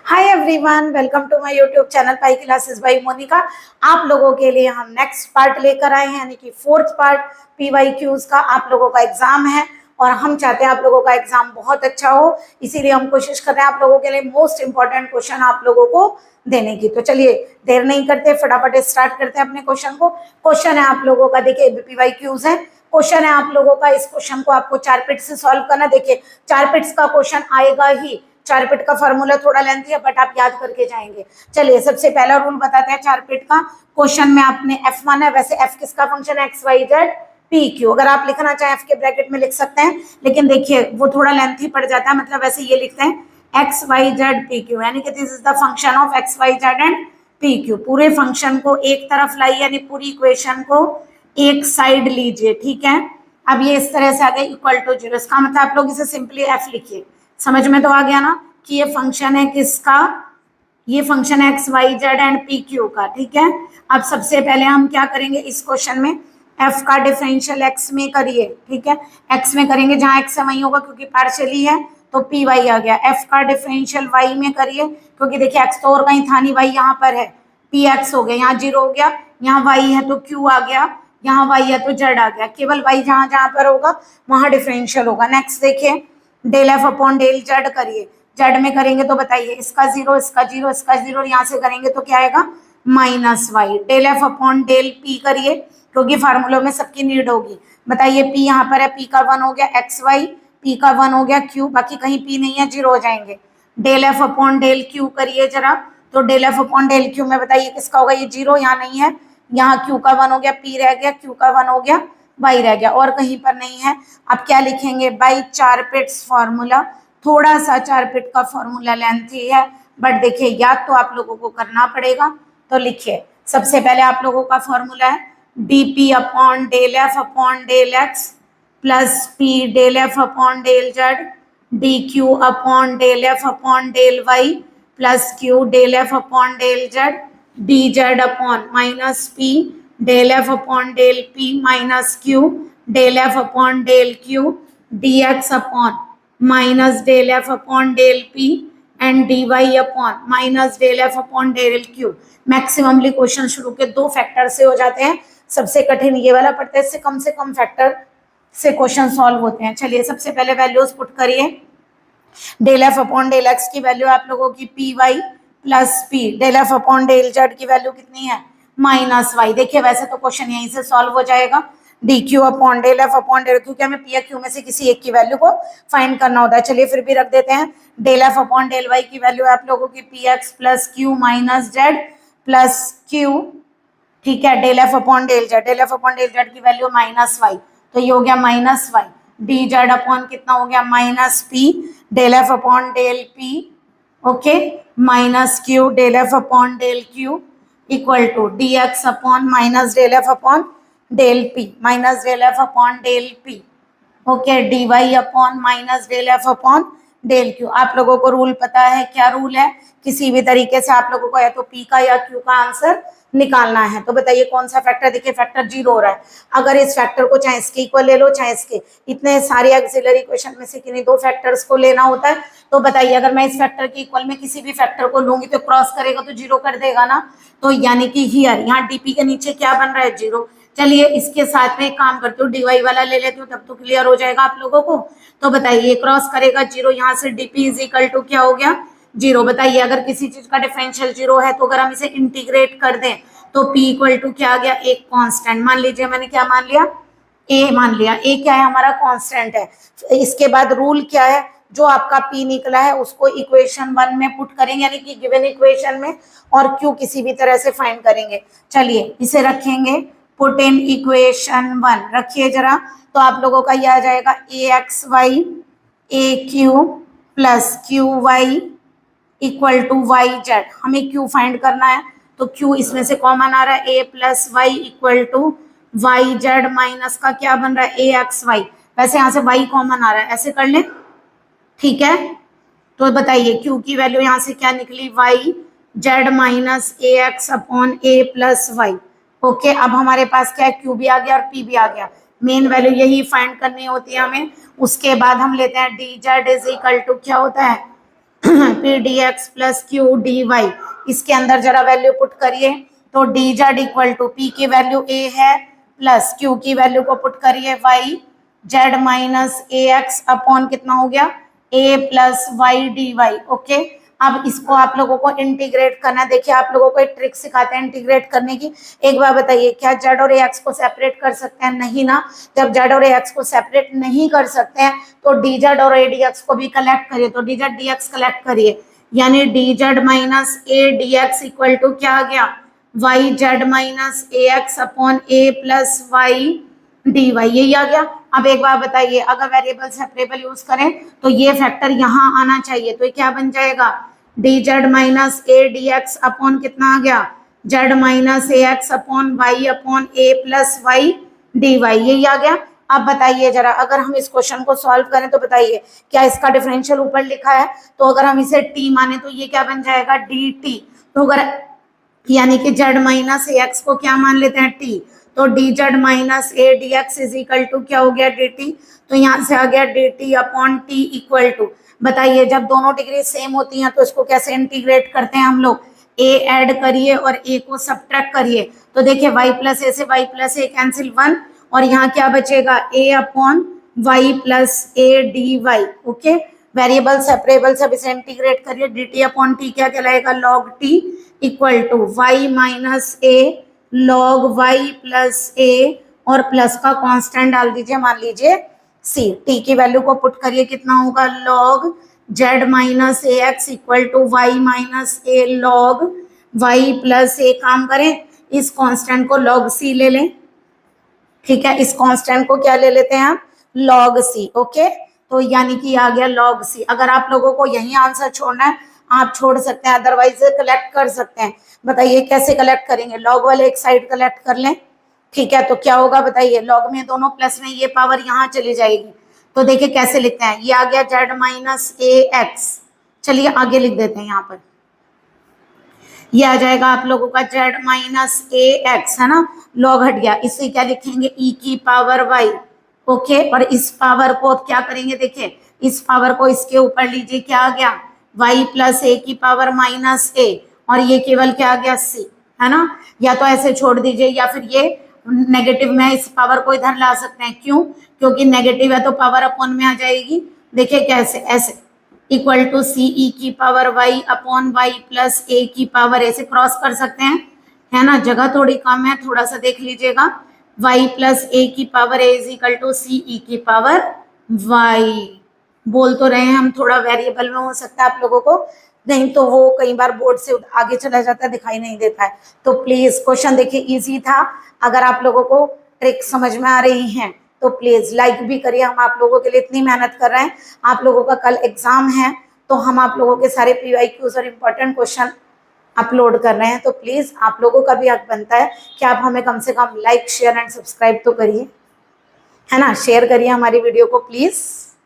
Hi everyone, welcome to my YouTube channel pi classes by Monica. आप लोगों के लिए हम नेक्स्ट पार्ट लेकर आए हैं, यानी कि फोर्थ पार्ट पीवाईक्यूज का। आप लोगों का एग्जाम है और हम चाहते हैं आप लोगों का एग्जाम बहुत अच्छा हो, इसीलिए हम कोशिश कर रहे हैं आप लोगों के लिए मोस्ट इंपॉर्टेंट क्वेश्चन आप लोगों को देने की। तो चलिए देर नहीं करते, फटाफट स्टार्ट करते हैं अपने क्वेश्चन को। क्वेश्चन है आप लोगों का, देखिए पीवाईक्यूज है। क्वेश्चन है आप लोगों का, इस क्वेश्चन को आपको 4 पिट से सॉल्व करना। देखिए 4 पिट्स का क्वेश्चन आएगा ही, 4 पिट का फॉर्मूला थोड़ा लेंथी है बट आप याद करके जाएंगे। चलिए सबसे पहला रूल बताते हैं 4 पिट का। क्वेश्चन में आपने एफ माना है, वैसे एफ किसका फंक्शन है, x y z p q. अगर आप लिखना चाहें एफ के ब्रैकेट में लिख सकते हैं, लेकिन देखिए वो थोड़ा लेंथी पड़ जाता है, मतलब वैसे ये लिखते हैं x y z p q, यानी कि this is the function of x y z and p q. पूरे फंक्शन को एक तरफ लाइए, यानी पूरी इक्वेशन को एक साइड लीजिए, ठीक है। अब ये इस तरह से आ गया इक्वल टू जीरो, इसका मतलब आप लोग इसे सिंपली एफ लिखिए। समझ में तो आ गया ना कि ये फंक्शन है किसका, ये फंक्शन है x y z and p q का, ठीक है। अब सबसे पहले हम क्या करेंगे इस क्वेश्चन में, एफ का डिफरेंशियल एक्स में करिए, ठीक है। एक्स में करेंगे, जहां एक्स है वहीं होगा क्योंकि पार्शियली है, तो पी वाई आ गया। एफ का डिफरेंशियल वाई में करिए, क्योंकि देखिए एक्स तो और कहीं था नहीं, वाई यहाँ पर है, पी एक्स हो गया, यहाँ जीरो हो गया, यहाँ वाई है तो क्यू आ गया, यहाँ वाई है तो जेड आ गया। केवल वाई जहां जहां पर होगा वहां डिफरेंशियल होगा। नेक्स्ट देखिए del f upon del z करिए। जेड में करेंगे तो बताइए, इसका जीरो, इसका जीरो, इसका जीरो, यहाँ से करेंगे तो क्या आएगा minus y. Del f upon del p करिए, क्योंकि फार्मूलों में सबकी नीड होगी। बताइए पी यहाँ पर है, पी का 1 हो गया एक्स वाई, पी का 1 हो गया क्यू, बाकी कहीं पी नहीं है, जीरो हो जाएंगे। Del f upon del q करिए जरा, तो del f upon del q में बताइए किसका होगा, ये जीरो यहाँ नहीं है, यहाँ क्यू का 1 हो गया, पी रह गया, क्यू का 1 हो गया, वाई रह गया, और कहीं पर नहीं है। अब क्या लिखेंगे, बाई 4 पिट्स फॉर्मूला। थोड़ा सा 4 पिट का फॉर्मूला लेंथी है, बट देखिए याद तो आप लोगों को करना पड़ेगा। तो लिखिए सबसे पहले आप लोगों का फॉर्मूला है d p upon del f upon del x plus p del f upon del z, d q upon del f upon del y plus q del f upon del z, d z upon minus p del f upon del p minus q del f upon del q, d x upon minus del f upon del p and d y upon minus del f upon del Q. Maximally question शुरू के 2 factor से हो जाते हैं, सबसे कठिन ये वाला पड़ता है, इससे कम फैक्टर से क्वेश्चन सॉल्व होते हैं। चलिए सबसे पहले वैल्यूज पुट करिए। Del f upon del x की वैल्यू आप लोगों की p y plus p, del f upon del z की वैल्यू कितनी है माइनस वाई। देखिए वैसे तो क्वेश्चन यहीं से सॉल्व हो जाएगा, d q upon del f upon del, क्योंकि हमें पी या क्यू में से किसी एक की वैल्यू को फाइंड करना होता है। चलिए फिर भी रख देते हैं, del f upon del y की वैल्यू आप लोगों की p x plus q minus z plus q, ठीक है। Del f upon del z, del f upon del z की वैल्यू माइनस वाई, तो ये हो गया minus y. D z upon कितना हो गया minus p del f upon del p, okay, minus q del f upon del q equal to d x upon minus del f upon del p minus del f upon del p, okay, d y upon minus del f upon del q. आप लोगों को rule पता है, क्या rule है, किसी भी तरीके से आप लोगों को या तो पी का या क्यू का आंसर निकालना है। तो बताइए कौन सा फैक्टर, देखिए फैक्टर जीरो हो रहा है। अगर इस फैक्टर को चाहे इसके इक्वल ले लो चाहे इसके, इतने सारे ऑक्सिलरी इक्वेशन में से किन्हीं 2 फैक्टर्स को लेना होता है। तो बताइए अगर मैं इस फैक्टर के इक्वल में किसी भी फैक्टर को लूंगी तो क्रॉस करेगा तो जीरो कर देगा ना, तो यानी कि हियर यहाँ डीपी के नीचे क्या बन रहा है जीरो। चलिए इसके साथ में एक काम करती हूँ, डीवाई वाला ले लेती हूँ, तब तो क्लियर हो जाएगा आप लोगों को। तो बताइए क्रॉस करेगा जीरो, यहाँ से डीपी इज इक्वल टू क्या हो गया जीरो। बताइए अगर किसी चीज का डिफरेंशियल जीरो है तो अगर हम इसे इंटीग्रेट कर दें तो पी इक्वल टू क्या आ गया, एक कांस्टेंट। मान लीजिए मैंने क्या मान लिया, ए मान लिया, ए क्या है हमारा कांस्टेंट है। इसके बाद रूल क्या है, जो आपका पी निकला है उसको इक्वेशन 1 में पुट करेंगे, यानी कि गिवन इक्वेशन में, और क्यू किसी भी तरह से फाइंड करेंगे। चलिए इसे रखेंगे पुट इन इक्वेशन 1, रखिए जरा, तो आप लोगों का ये आ जाएगा a x y a q plus q y equal to y z. हमें क्यू फाइंड करना है, तो क्यू इसमें से कॉमन आ रहा है, a plus y equal to y z minus का क्या बन रहा है ए एक्स वाई। वैसे यहाँ से वाई कॉमन आ रहा है, ऐसे कर ले, ठीक है। तो बताइए क्यू की वैल्यू यहाँ से क्या निकली, Y z minus a x upon a plus Y, okay. अब हमारे पास क्या है, क्यू भी आ गया और पी भी आ गया। मेन वैल्यू यही फाइंड करनी होती है हमें। उसके बाद हम लेते हैं d z is equal to क्या होता है p d x plus q d y, इसके अंदर जरा वैल्यू पुट करिए। तो d z equal to p की वैल्यू ए है प्लस क्यू की वैल्यू को पुट करिए y z minus a x upon कितना हो गया a plus y d y. Okay, अब इसको आप लोगों को इंटीग्रेट करना है। देखिए आप लोगों को एक ट्रिक सिखाते हैं इंटीग्रेट करने की। एक बार बताइए, क्या जेड और ए एक्स को सेपरेट कर सकते हैं? नहीं ना। जब जेड और ए एक्स को सेपरेट नहीं कर सकते हैं तो डी जेड और ए डी एक्स को भी कलेक्ट करिए। तो d z d x collect करिए, यानी d z minus a d x equal to क्या आ गया y z minus a x upon a plus y d y, यही आ गया। अब एक बार बताइए, अगर वेरिएबल सेपरेबल यूज करें तो ये फैक्टर यहाँ आना चाहिए, तो ये क्या बन जाएगा D z minus a d x upon कितना आ गया z minus a x upon a plus y d y, यही आ गया। अब बताइए जरा, अगर हम इस क्वेश्चन को सॉल्व करें तो बताइए क्या इसका डिफरेंशियल ऊपर लिखा है, तो अगर हम इसे टी माने तो ये क्या बन जाएगा डी टी। तो अगर यानी कि जेड माइनस ए एक्स को क्या मान लेते हैं टी, तो d z minus a d x is equal to क्या हो गया डी टी। तो यहाँ से आ गया d t upon t equal to, बताइए जब दोनों डिग्री सेम होती हैं तो इसको कैसे इंटीग्रेट करते हैं हम लोग, ए ऐड करिए और ए को सब्ट्रैक्ट करिए। तो देखिए वाई प्लस ए से वाई प्लस ए कैंसिल 1, और यहाँ क्या बचेगा a upon y plus a d y. Okay, variable separable सब इसे इंटीग्रेट करिए, डी टी अपॉन टी क्या कहलाएगा log t equal to y minus a log y plus a, और प्लस का कांस्टेंट डाल दीजिए, मान लीजिए सी। टी की वैल्यू को पुट करिए, कितना होगा log z minus a x equal to y minus a log y plus a. काम करें, इस कांस्टेंट को लॉग सी ले लें, ठीक है, इस कांस्टेंट को क्या ले लेते हैं हम लॉग सी। ओके, तो यानी कि आ गया लॉग सी। अगर आप लोगों को यही आंसर छोड़ना है आप छोड़ सकते हैं, अदरवाइज कलेक्ट कर सकते हैं। बताइए कैसे कलेक्ट करेंगे, लॉग वाले एक साइड कलेक्ट कर लें, ठीक है। तो क्या होगा बताइए, लॉग में दोनों प्लस में ये पावर यहाँ चली जाएगी। तो देखिए कैसे लिखते हैं, ये आ गया जेड माइनस ए एक्स, चलिए आगे लिख देते हैं, यहाँ पर ये आ जाएगा आप लोगों का जेड माइनस ए एक्स, है ना, लॉग हट गया, इसे क्या लिखेंगे ई की पावर वाई। ओके, और इस पावर को क्या करेंगे, देखिए इस पावर को इसके ऊपर लीजिए, क्या आ गया वाई प्लस ए की पावर माइनस ए, और ये केवल क्या आ गया सी, है ना। या तो ऐसे छोड़ दीजिए या फिर ये नेगेटिव में इस पावर को इधर ला सकते हैं, क्यों, क्योंकि नेगेटिव है तो पावर अपॉन में आ जाएगी। देखिए कैसे, ऐसे इक्वल टू सी ई की power y upon y plus a की पावर, ऐसे क्रॉस कर सकते हैं, है ना, जगह थोड़ी कम है, थोड़ा सा देख लीजिएगा। वाई प्लस ए की power a is equal to c e की पावर वाई। बोल तो रहे हैं हम, थोड़ा वेरिएबल में हो सकता है आप लोगों को, नहीं तो वो कई बार बोर्ड से आगे चला जाता है, दिखाई नहीं देता है। तो प्लीज क्वेश्चन देखिए इजी था। अगर आप लोगों को ट्रिक समझ में आ रही हैं तो प्लीज लाइक भी करिए, हम आप लोगों के लिए इतनी मेहनत कर रहे हैं। आप लोगों का कल एग्जाम है तो हम आप लोगों के सारे PYQs और इम्पोर्टेंट क्वेश्चन अपलोड कर रहे हैं, तो प्लीज आप लोगों का भी हक बनता है कि आप हमें कम से कम लाइक शेयर एंड सब्सक्राइब तो करिए, है ना, शेयर करिए हमारी वीडियो को प्लीज।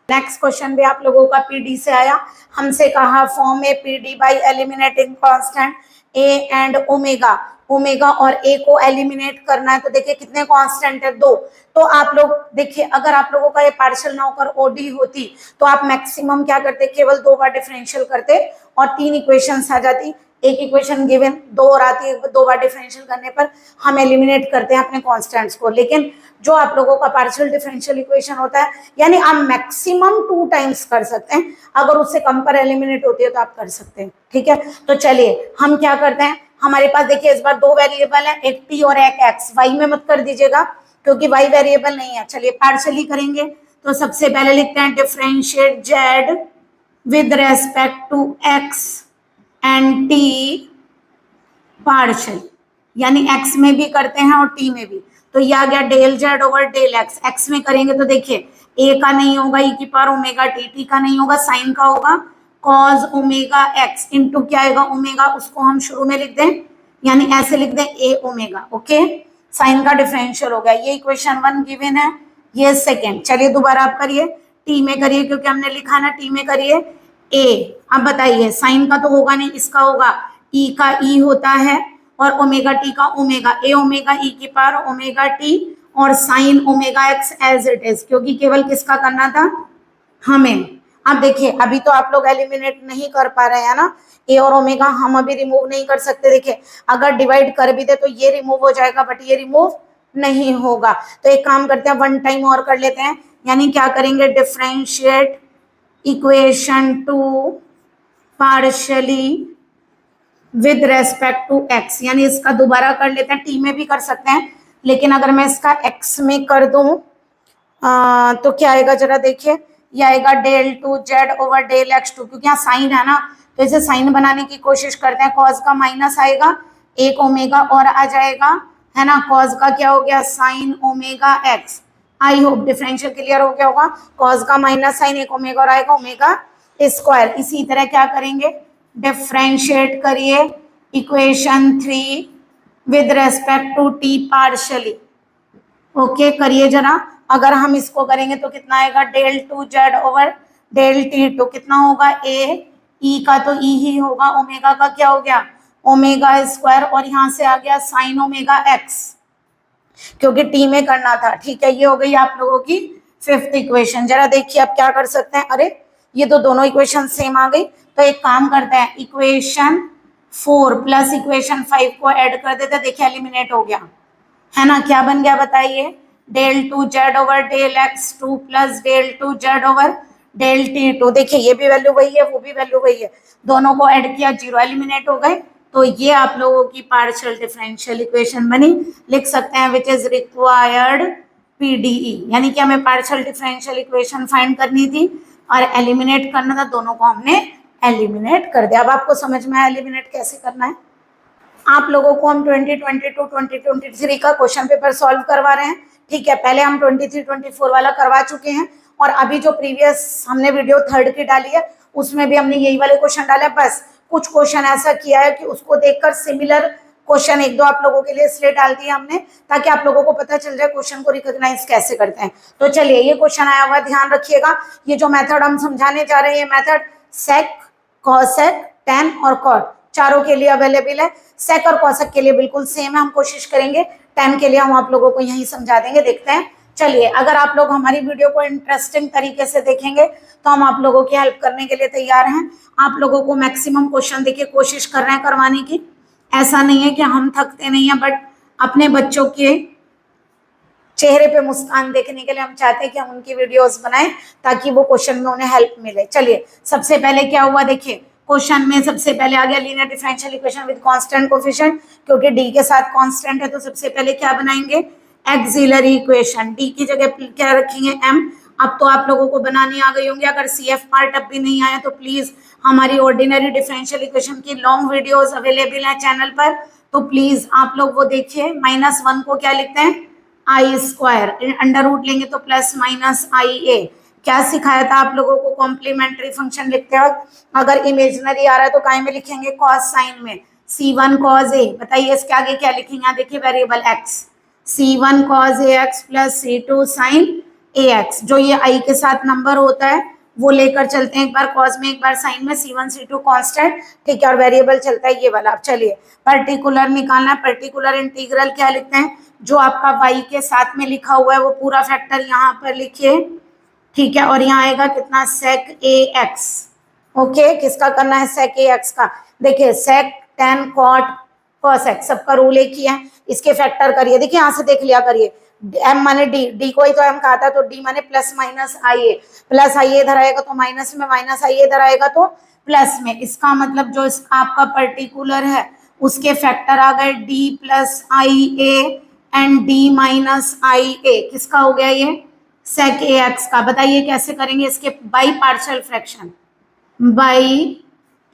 नेक्स्ट क्वेश्चन भी आप लोगों का PD से आया, हमसे कहा form A PD bye eliminating constant A and omega. Omega और ए को एलिमिनेट करना है, तो देखिए कितने कांस्टेंट है, 2। तो आप लोग देखिए, अगर आप लोगों का ये पार्शियल ना होकर ओडी होती तो आप मैक्सिमम क्या करते, केवल 2 बार डिफरेंशियल करते और 3 इक्वेशंस आ जाती। एक इक्वेशन गिवन 2 और आती है, 2 बार डिफरेंशियल करने पर हम एलिमिनेट करते हैं अपने कांस्टेंट्स को। लेकिन जो आप लोगों का पार्शियल डिफरेंशियल इक्वेशन होता है, यानी आप मैक्सिमम 2 टाइम्स कर सकते हैं, अगर उससे कम पर एलिमिनेट होती है तो आप कर सकते हैं, ठीक है। तो चलिए हम क्या करते हैं, हमारे पास देखिए इस बार 2 वेरिएबल है, एक टी और एक एक्स। वाई में मत कर दीजिएगा क्योंकि वाई वेरिएबल नहीं है। चलिए पार्शियली करेंगे, तो सबसे पहले लिखते हैं differentiate z with respect to x and t partial, यानी एक्स में भी करते हैं और टी में भी। तो ये आ गया del z over del x. X में करेंगे तो देखिए ए का नहीं होगा ई की पावर ओमेगा टी, टी का नहीं होगा साइन का होगा कॉज ओमेगा एक्स इंटू क्या आएगा ओमेगा, उसको हम शुरू में लिख दें, यानी ऐसे लिख दें ए ओमेगा। ओके, साइन का डिफरेंशियल हो गया। ये इक्वेशन 1 गिवन है, ये सेकेंड। चलिए दोबारा आप करिए, टी में करिए क्योंकि हमने लिखा ना, टी में करिए ए। अब बताइए साइन का तो होगा नहीं, इसका होगा, ई का ई होता है और ओमेगा टी का ओमेगा, ए ओमेगा ई की पावर ओमेगा टी और sine omega x as it is, क्योंकि केवल किसका करना था हमें। अब देखिए अभी तो आप लोग एलिमिनेट नहीं कर पा रहे हैं ना, ए और ओमेगा हम अभी रिमूव नहीं कर सकते। देखिए अगर डिवाइड कर भी दे तो ये रिमूव हो जाएगा, बट ये रिमूव नहीं होगा। तो एक काम करते हैं, वन टाइम और कर लेते हैं, यानी क्या करेंगे, differentiate equation two partially with respect to x, यानी इसका दोबारा कर लेते हैं, टी में भी कर सकते हैं, लेकिन अगर मैं इसका एक्स में कर दूं तो क्या आएगा जरा देखिए, ये आएगा del two z over del x two, क्योंकि यहाँ साइन है ना, तो इसे साइन बनाने की कोशिश करते हैं। कॉस का माइनस आएगा, एक ओमेगा और आ जाएगा, है ना, कॉस का क्या हो गया, sign omega x. I hope differential clear हो गया होगा। कॉस का माइनस साइन एक ओमेगा और आएगा ओमेगा स्क्वायर। इसी तरह क्या करेंगे, डिफरेंशिएट करिए equation 3 with respect to t partially. Okay करिए जरा, अगर हम इसको करेंगे तो कितना आएगा, del two z over del t two, कितना होगा, ए ई का तो ई ही होगा, ओमेगा का क्या हो गया, ओमेगा स्क्वायर, और यहाँ से आ गया साइन ओमेगा एक्स, क्योंकि टी में करना था। ठीक है, ये हो गई आप लोगों की फिफ्थ इक्वेशन। जरा देखिए आप क्या कर सकते हैं, अरे ये तो दोनों इक्वेशन सेम आ गई, तो एक काम करते हैं, इक्वेशन 4 प्लस इक्वेशन 5 को ऐड कर देते हैं। देखिए एलिमिनेट हो गया, है ना, क्या बन गया बताइए, del two z over del x two plus del two z over del t two. देखिए ये भी वैल्यू वही है, वो भी वैल्यू वही है, दोनों को ऐड किया, जीरो एलिमिनेट हो गए। तो ये आप लोगों की पार्शियल डिफरेंशियल इक्वेशन बनी। लिख सकते हैं विच इज रिक्वायर्ड पीडीई, यानी कि हमें पार्शियल डिफरेंशियल इक्वेशन फाइंड करनी थी और एलिमिनेट करना था, दोनों को हमने एलिमिनेट कर दिया। अब आपको समझ में आया एलिमिनेट कैसे करना है। आप लोगों को हम 2022 2023 का क्वेश्चन पेपर सॉल्व करवा रहे हैं। ठीक है, पहले हम 23-24 वाला करवा चुके हैं, और अभी जो प्रीवियस हमने वीडियो थर्ड की डाली है उसमें भी हमने यही वाले क्वेश्चन डाले। बस कुछ क्वेश्चन ऐसा किया है कि उसको देखकर सिमिलर क्वेश्चन एक दो आप लोगों के लिए इसलिए डाल दिया हमने, ताकि आप लोगों को पता चल जाए क्वेश्चन को रिकॉग्नाइज कैसे करते हैं। तो चलिए ये क्वेश्चन आया हुआ, ध्यान रखिएगा। ये जो मेथड हम समझाने जा रहे हैं, मेथड सेक, कॉसेक, टेन और कॉट चारों के लिए अवेलेबल है। सेक और कॉसेक के लिए बिल्कुल सेम है, हम कोशिश करेंगे। टेन के लिए हम आप लोगों को यही समझा देंगे, देखते हैं। चलिए, अगर आप लोग हमारी वीडियो को इंटरेस्टिंग तरीके से देखेंगे तो हम आप लोगों की हेल्प करने के लिए तैयार हैं। आप लोगों को मैक्सिमम क्वेश्चन देके कोशिश कर रहे हैं करवाने की। ऐसा नहीं है कि हम थकते नहीं हैं, बट अपने बच्चों के चेहरे पे मुस्कान देखने के लिए हम चाहते हैं कि हम उनकी वीडियोस बनाएं, ताकि वो क्वेश्चन में उन्हें हेल्प मिले। चलिए, सबसे पहले क्या हुआ देखिए, क्वेश्चन में सबसे पहले आ गया linear differential equation with constant coefficient, क्योंकि डी के साथ कांस्टेंट है तो सबसे पहले क्या बनाएंगे, एक्सिलरी इक्वेशन। डी की जगह क्या रखेंगे, एम। अब तो आप लोगों को बनानी आ गई होंगी। अगर सीएफ पार्ट अब भी नहीं आया तो प्लीज हमारी ऑर्डिनरी डिफरेंशियल इक्वेशन की लॉन्ग वीडियोस अवेलेबल है चैनल पर, तो प्लीज आप लोग वो देखिए। -1 को क्या लिखते हैं, आई स्क्वायर, अंडर रूट लेंगे तो प्लस माइनस आई ए। क्या सिखाया था आप लोगों को, कॉम्प्लीमेंट्री फंक्शन लिखते वक्त अगर इमेजिनरी आ रहा है तो काय में लिखेंगे, कॉस साइन में, C1 cos A। बताइए इसके आगे क्या लिखेंगे, यहाँ देखिए variable x, C1 cos AX plus C2 sin AX। जो ये i के साथ नंबर होता है वो लेकर चलते हैं, एक बार कॉस में एक बार साइन में, C1 C2 कांस्टेंट। ठीक है, और वेरिएबल चलता है ये वाला। अब चलिए पर्टिकुलर निकालना है। पर्टिकुलर इंटीग्रल क्या लिखते हैं, जो आपका y के साथ में लिखा हुआ है वो पूरा फैक्टर यहाँ पर लिखिए। ठीक है, और यहाँ आएगा कितना, sec AX। ओके, किसका करना है, sec AX का। देखिए sec tan cot cos x, सबका रूल एक ही है। इसके फैक्टर करिए, देखिए यहाँ से देख लिया करिए, m माने d, d को ही तो m कहा था, तो d माने plus minus i A, plus i ए इधर आएगा तो माइनस में, माइनस आई ए इधर आएगा तो प्लस में। इसका मतलब जो आपका पर्टिकुलर है उसके फैक्टर आ गए d plus i a and d minus i a. किसका हो गया ये, sec AX का। बताइए कैसे करेंगे इसके, by partial fraction, by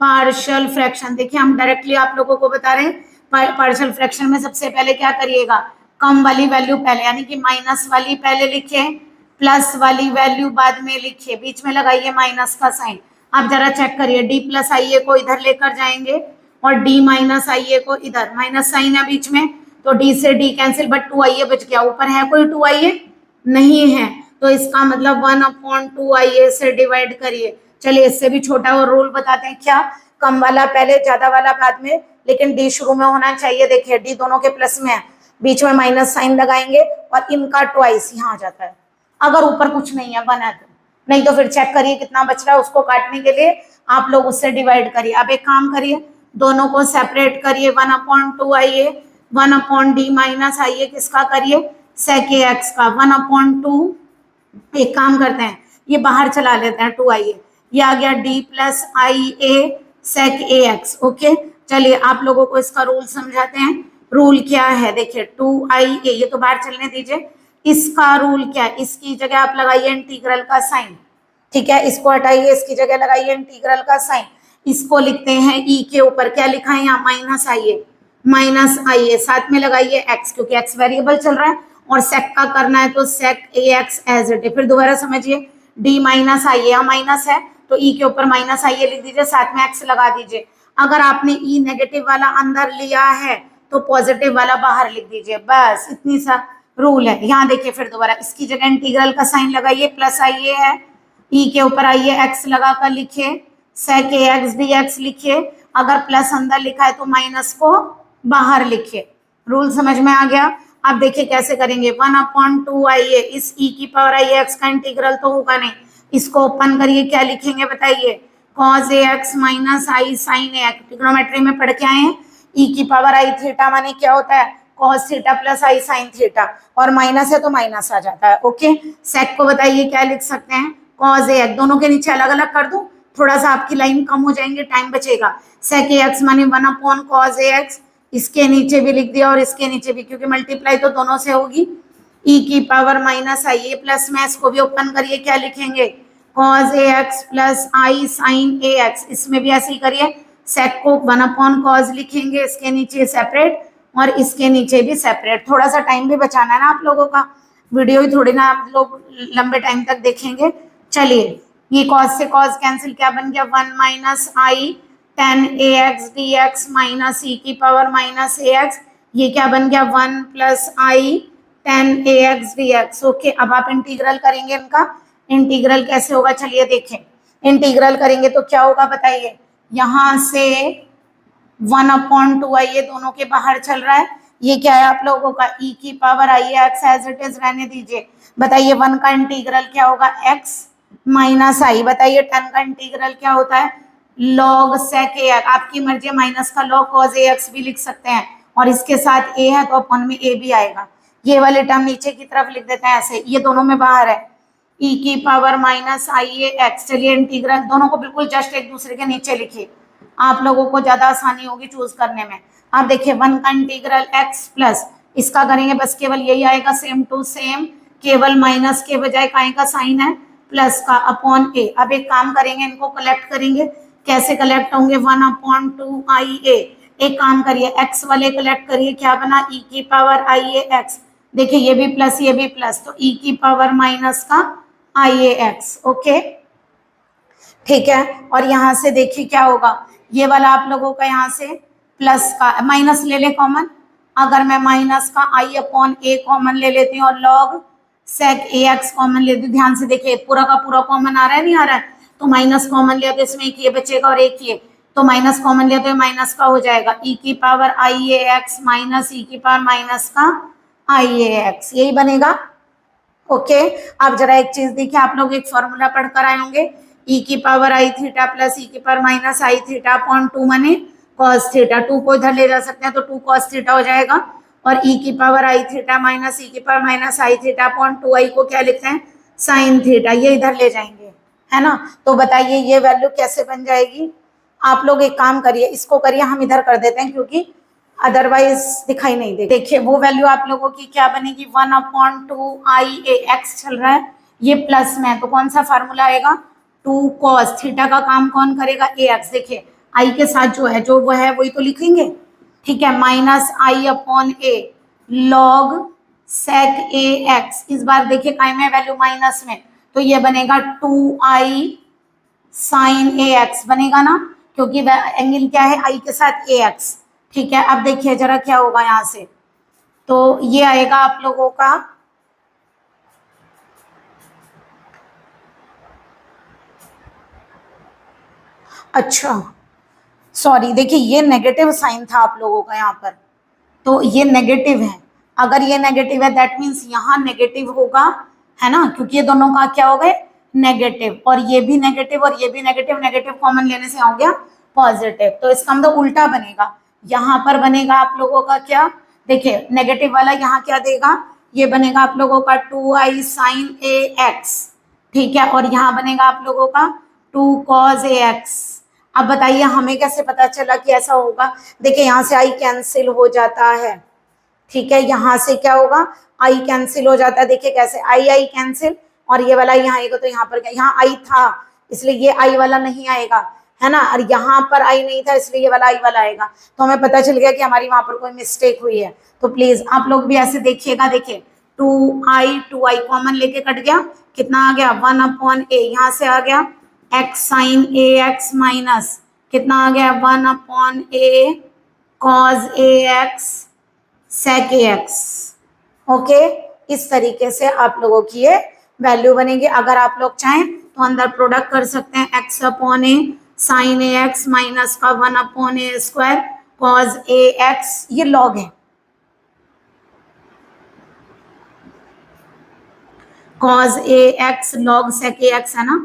partial fraction. देखिए हम डायरेक्टली आप लोगों को बता रहे हैं, पार्शियल फ्रैक्शन में सबसे पहले क्या करिएगा, कम वाली वैल्यू पहले, यानी कि माइनस वाली पहले लिखिए, प्लस वाली वैल्यू बाद में लिखिए, बीच में लगाइए माइनस का साइन। आप जरा चेक करिए, डी प्लस आई ए को इधर लेकर जाएंगे और डी माइनस आई ए को इधर, माइनस साइन है बीच में तो डी से डी कैंसिल, बट 2 आई ए बच गया। ऊपर है कोई 2 आई ए नहीं है, तो इसका मतलब 1/2 आई ए से डिवाइड करिए। चलिए इससे भी छोटा और रूल बताते हैं, क्या, कम वाला पहले ज्यादा वाला बाद में, लेकिन डी शुरू में होना चाहिए। देखिए डी दोनों के प्लस में है, बीच में माइनस साइन लगाएंगे और इनका ट्वाइस यहाँ आ जाता है। अगर ऊपर कुछ नहीं है, 1 है तो नहीं तो फिर चेक करिए कितना बच रहा है, उसको काटने के लिए आप लोग उससे डिवाइड करिए। अब एक काम करिए, दोनों को सेपरेट करिए, 1/2 आइए, 1/d माइनस आइए किसका करिए, sec ax का, 1/2। एक काम करते हैं, ये बाहर चला लेते हैं, 2 आइए, ये आ गया d plus i A sec ax। Okay, चलिए आप लोगों को इसका रूल समझाते हैं। रूल क्या है, देखिए 2ia, ये तो बाहर चलने दीजिए। इसका रूल क्या है, इसकी जगह आप लगाइए इंटीग्रल का साइन, ठीक है, इसको हटाइए, इसकी जगह लगाइए इंटीग्रल का साइन। इसको लिखते हैं ई के ऊपर क्या लिखा है यहाँ, माइनस आइए, साथ में लगाइए एक्स, क्योंकि एक्स वेरिएबल चल रहा है और सेक का करना है तो सेक ए एक्स एज इट है। फिर दोबारा समझिए, डी माइनस आइए, यहाँ माइनस है तो ई के ऊपर माइनस आइए लिख दीजिए, साथ में एक्स लगा दीजिए। अगर आपने ई नेगेटिव वाला अंदर लिया है तो पॉजिटिव वाला बाहर लिख दीजिए, बस इतनी सा रूल है। यहाँ देखिए फिर दोबारा इसकी जगह इंटीग्रल का साइन लगाइए, प्लस आइए है, ई के ऊपर आइए, एक्स लगाकर लिखिए, sec ax dx लिखिए। अगर प्लस अंदर लिखा है तो माइनस को बाहर लिखिए। रूल समझ में आ गया। अब देखिए कैसे करेंगे, 1/2 आइए, इस e की पावर आई एक्स का इंटीग्रल तो होगा नहीं, इसको ओपन करिए, क्या लिखेंगे बताइए, cos ax माइनस आई साइन ax। ट्रिग्नोमेट्री में पढ़ के आए हैं, e की पावर आई थीटा माने क्या होता है, cos थीटा प्लस आई साइन थीटा, और माइनस है तो माइनस आ जाता है। ओके, sec को बताइए क्या लिख सकते हैं, cos ax, दोनों के नीचे अलग अलग कर दूं, थोड़ा सा आपकी लाइन कम हो जाएंगे, टाइम बचेगा। sec ax माने 1/cos ax, इसके नीचे भी लिख दिया और इसके नीचे भी, क्योंकि मल्टीप्लाई तो दोनों से होगी। e की पावर माइनस आई, प्लस में इसको भी ओपन करिए, क्या लिखेंगे, cos ax प्लस आई साइन ax, इसमें भी ऐसे ही करिए, sec को 1/cos लिखेंगे, इसके नीचे सेपरेट और इसके नीचे भी सेपरेट। थोड़ा सा टाइम भी बचाना है ना आप लोगों का, वीडियो ही थोड़ी ना आप लोग लंबे टाइम तक देखेंगे। चलिए, ये cos से cos कैंसिल, क्या बन गया, 1 माइनस आई tan ax dx minus e की पावर माइनस ax, ये क्या बन गया, 1 प्लस आई tan ax dx। ओके, अब आप इंटीग्रल करेंगे इनका, इंटीग्रल कैसे होगा चलिए देखें। इंटीग्रल करेंगे तो क्या होगा बताइए, यहाँ से 1/2 आइए, दोनों के बाहर चल रहा है, ये क्या है आप लोगों का, e की power i x as it is रहने दीजिए। बताइए 1 का इंटीग्रल क्या होगा, x माइनस आई। बताइए 10 का इंटीग्रल क्या होता है, log sec ax, आपकी मर्जी, माइनस का log cos ax भी लिख सकते हैं, और इसके साथ a है तो अपन में a भी आएगा। ये वाले टर्म नीचे की तरफ लिख देते हैं ऐसे, ये दोनों में बाहर है, e की पावर माइनस आई एक्स। चलिए इंटीग्रल दोनों को बिल्कुल जस्ट एक दूसरे के नीचे लिखिए, आप लोगों को ज्यादा आसानी होगी चूज करने में। आप देखिए 1 का इंटीग्रल x प्लस, इसका करेंगे बस केवल यही आएगा, सेम टू सेम, केवल माइनस के बजाय काय का साइन है, प्लस का, अपॉन ए। अब एक काम करेंगे, इनको कलेक्ट करेंगे, कैसे कलेक्ट होंगे, 1/2 आई ए। एक काम करिए, x वाले कलेक्ट करिए, क्या बना, e की पावर आई ए एक्स। देखिए ये भी प्लस ये भी प्लस, तो e की पावर माइनस का आई ए एक्स। ओके, ठीक है, और यहाँ से देखिए क्या होगा, ये वाला आप लोगों का यहाँ से प्लस का माइनस ले ले कॉमन, अगर मैं माइनस का आई अपॉन ए कॉमन ले लेती हूँ और लॉग सेक ए एक्स कॉमन ले दी, ध्यान से देखिए पूरा का पूरा कॉमन आ रहा है नहीं आ रहा है, तो माइनस कॉमन लिया तो इसमें एक ये बचेगा और एक ये, तो माइनस कॉमन लिया तो माइनस का हो जाएगा, ई की पावर आई ए एक्स माइनस ई की पावर माइनस का आई ए एक्स, यही बनेगा। ओके, अब जरा एक चीज देखिए, आप लोग एक फॉर्मूला पढ़ कर आए होंगे, ई की पावर आई थीटा प्लस ई की पावर माइनस आई थीटा अपॉन 2 माने कॉस थीटा, 2 को इधर ले जा सकते हैं तो 2 कॉस थीटा हो जाएगा, और e की पावर आई थीटा माइनस ई की पावर माइनस आई थीटा अपॉन 2i को क्या लिखते हैं, साइन थीटा, ये इधर ले जाएंगे, है ना। तो बताइए ये वैल्यू कैसे बन जाएगी, आप लोग एक काम करिए, इसको करिए, हम इधर कर देते हैं क्योंकि अदरवाइज दिखाई नहीं दे। देखिए वो वैल्यू आप लोगों की क्या बनेगी, 1/2 आई ए एक्स चल रहा है, ये प्लस में है तो कौन सा फार्मूला आएगा, 2 कॉस थीटा का काम कौन करेगा, ए एक्स। देखिए आई के साथ जो है वो है वही तो लिखेंगे, ठीक है, माइनस आई अपॉन ए लॉग सेक ए एक्स। इस बार देखिए काय में वैल्यू माइनस में, तो ये बनेगा 2i साइन ए एक्स बनेगा ना, क्योंकि एंगल क्या है, आई के साथ ए एक्स। ठीक है, अब देखिए जरा क्या होगा यहाँ से, तो ये आएगा आप लोगों का अच्छा सॉरी, देखिए ये नेगेटिव साइन था आप लोगों का यहाँ पर, तो ये नेगेटिव है, अगर ये नेगेटिव है दैट मीन्स यहाँ नेगेटिव होगा, है ना, क्योंकि ये दोनों का क्या हो गए, नेगेटिव, और ये भी नेगेटिव और ये भी नेगेटिव, नेगेटिव कॉमन लेने से हो गया पॉजिटिव। तो इसका मतलब उल्टा बनेगा, यहाँ पर बनेगा आप लोगों का क्या, देखिए नेगेटिव वाला यहाँ क्या देगा, ये बनेगा आप लोगों का 2i sin ax, ठीक है, और यहाँ बनेगा आप लोगों का 2 cos ax। अब बताइए हमें कैसे पता चला कि ऐसा होगा, देखिए यहाँ से i कैंसिल हो जाता है, ठीक है, यहाँ से क्या होगा, आई कैंसिल हो जाता है, देखिए कैसे आई कैंसिल, और ये वाला यहाँ आएगा तो यहाँ पर क्या, यहाँ आई था इसलिए ये आई वाला नहीं आएगा, है ना, और यहाँ पर आई नहीं था इसलिए ये वाला आई वाला आएगा। तो हमें पता चल गया कि हमारी वहां पर कोई मिस्टेक हुई है। तो प्लीज आप लोग भी ऐसे देखिएगा, देखिए 2i कॉमन लेके कट गया, कितना आ गया 1/a, यहाँ से आ गया x sin ax माइनस कितना आ गया 1/a cos ax sec ax। Okay, इस तरीके से आप लोगों की ये वैल्यू बनेगी। अगर आप लोग चाहें तो अंदर प्रोडक्ट कर सकते हैं, x/a sin ax माइनस का 1/a स्क्वायर cos ax, ये लॉग है, cos ax log sec ax है ना,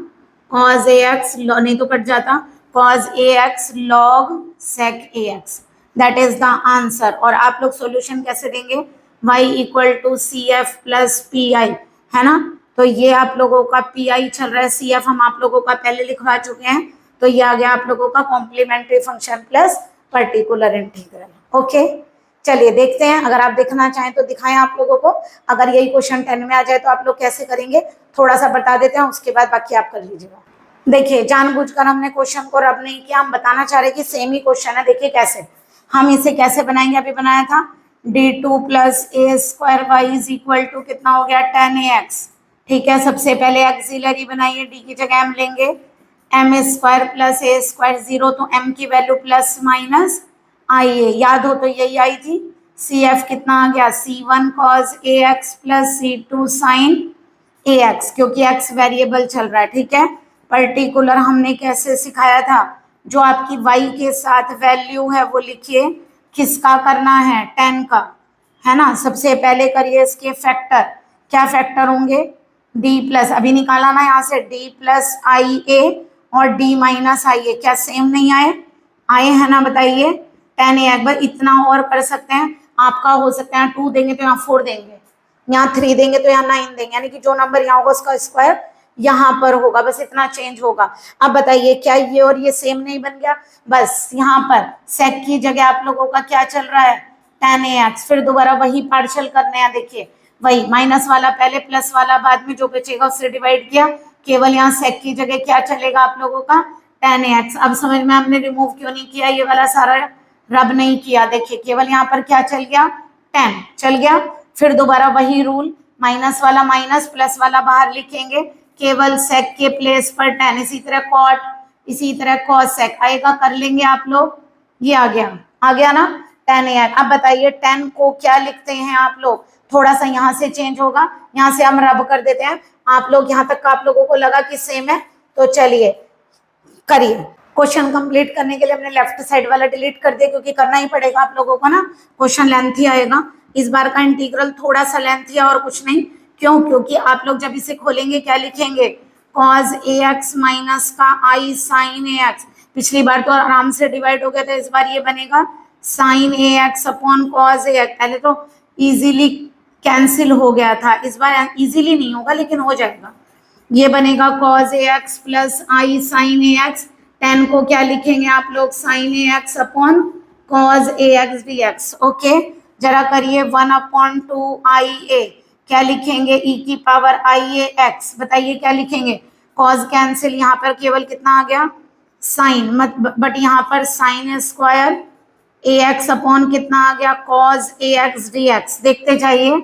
cos ax नहीं तो कट जाता, cos ax log sec ax, that is the answer. और आप लोग सॉल्यूशन कैसे देंगे, y equal to C F plus P I, है ना, तो ये आप लोगों का पी आई चल रहा है, सी एफ हम आप लोगों का पहले लिखवा चुके हैं, तो ये आ गया आप लोगों का complementary function plus particular integral. Okay, चलिए देखते हैं, अगर आप देखना चाहें तो दिखाएं आप लोगों को, अगर यही क्वेश्चन 10 में आ जाए तो आप लोग कैसे करेंगे, थोड़ा सा बता देते हैं, उसके बाद बाकी आप कर लीजिएगा। देखिए जानबूझकर हमने क्वेश्चन को रब नहीं किया, हम बताना चाह रहे कि सेम ही क्वेश्चन है, देखिए कैसे हम इसे कैसे बनाएंगे, अभी बनाया था d2 plus a square y is equal to कितना हो गया 10ax, ठीक है, सबसे पहले एक्सिलरी बनाइए, d की जगह m लेंगे, m square plus a square, 0 तो m की वैल्यू प्लस माइनस आई ए, याद हो तो यही आई थी, सी एफ कितना आ गया c1 cos ax plus c2 sin ax, क्योंकि x वेरिएबल चल रहा है, ठीक है। पर्टिकुलर हमने कैसे सिखाया था, जो आपकी y के साथ वैल्यू है वो लिखिए, किसका करना है 10 का, है ना, सबसे पहले करिए इसके फैक्टर, क्या फैक्टर होंगे d प्लस, अभी निकाला ना यहाँ से d प्लस आई ए और d माइनस आई ए, क्या सेम नहीं आए, आए हैं ना, बताइए 10a, एक बार इतना और कर सकते हैं, आपका हो सकता है 2 देंगे तो यहाँ 4 देंगे, यहाँ 3 देंगे तो यहाँ 9 देंगे, यानी कि जो नंबर यहाँ होगा उसका स्क्वायर यहाँ पर होगा, बस इतना चेंज होगा। अब बताइए क्या ये और ये सेम नहीं बन गया, बस यहाँ पर सेक की जगह आप लोगों का क्या चल रहा है 10ax, फिर दोबारा वही पार्शियल करने हैं, देखिए वही माइनस वाला पहले प्लस वाला बाद में, जो बचेगा उससे डिवाइड किया, केवल यहाँ सेक की जगह क्या चलेगा आप लोगों का 10ax। अब समझ में हमने रिमूव क्यों नहीं किया, ये वाला सारा रब नहीं किया, देखिए केवल यहाँ पर क्या चल गया 10 चल गया, फिर दोबारा वही रूल, माइनस वाला माइनस प्लस वाला बाहर लिखेंगे, केवल सेक के प्लेस पर 10, इसी तरह कॉट, इसी तरह कॉस सेक आएगा, कर लेंगे आप लोग, ये आ गया ना 10a। अब बताइए 10 को क्या लिखते हैं आप लोग, थोड़ा सा यहाँ से चेंज होगा, यहाँ से हम रब कर देते हैं, आप लोग यहाँ तक का आप लोगों को लगा कि सेम है, तो चलिए करिए। क्वेश्चन कंप्लीट करने के लिए हमने लेफ्ट साइड वाला डिलीट कर दिया, क्योंकि करना ही पड़ेगा आप लोगों को ना, क्वेश्चन लेंथी आएगा, इस बार का इंटीग्रल थोड़ा सा लेंथी है और कुछ नहीं, क्यों, क्योंकि आप लोग जब इसे खोलेंगे क्या लिखेंगे cos ax माइनस का i sin ax, पिछली बार तो आराम से डिवाइड हो गया था, इस बार ये बनेगा sin ax upon cos ax, पहले तो इजीली कैंसिल हो गया था, इस बार इजीली नहीं होगा लेकिन हो जाएगा, ये बनेगा cos ax plus i sin ax, 10 को क्या लिखेंगे आप लोग sin ax upon cos ax dx। Okay, जरा करिए 1/2ia, क्या लिखेंगे e की पावर ia x, बताइए क्या लिखेंगे, cos कैंसिल, यहाँ पर केवल कितना आ गया साइन, मत बट यहाँ पर साइन स्क्वायर ax अपॉन कितना आ गया cos ax dx, देखते जाइए,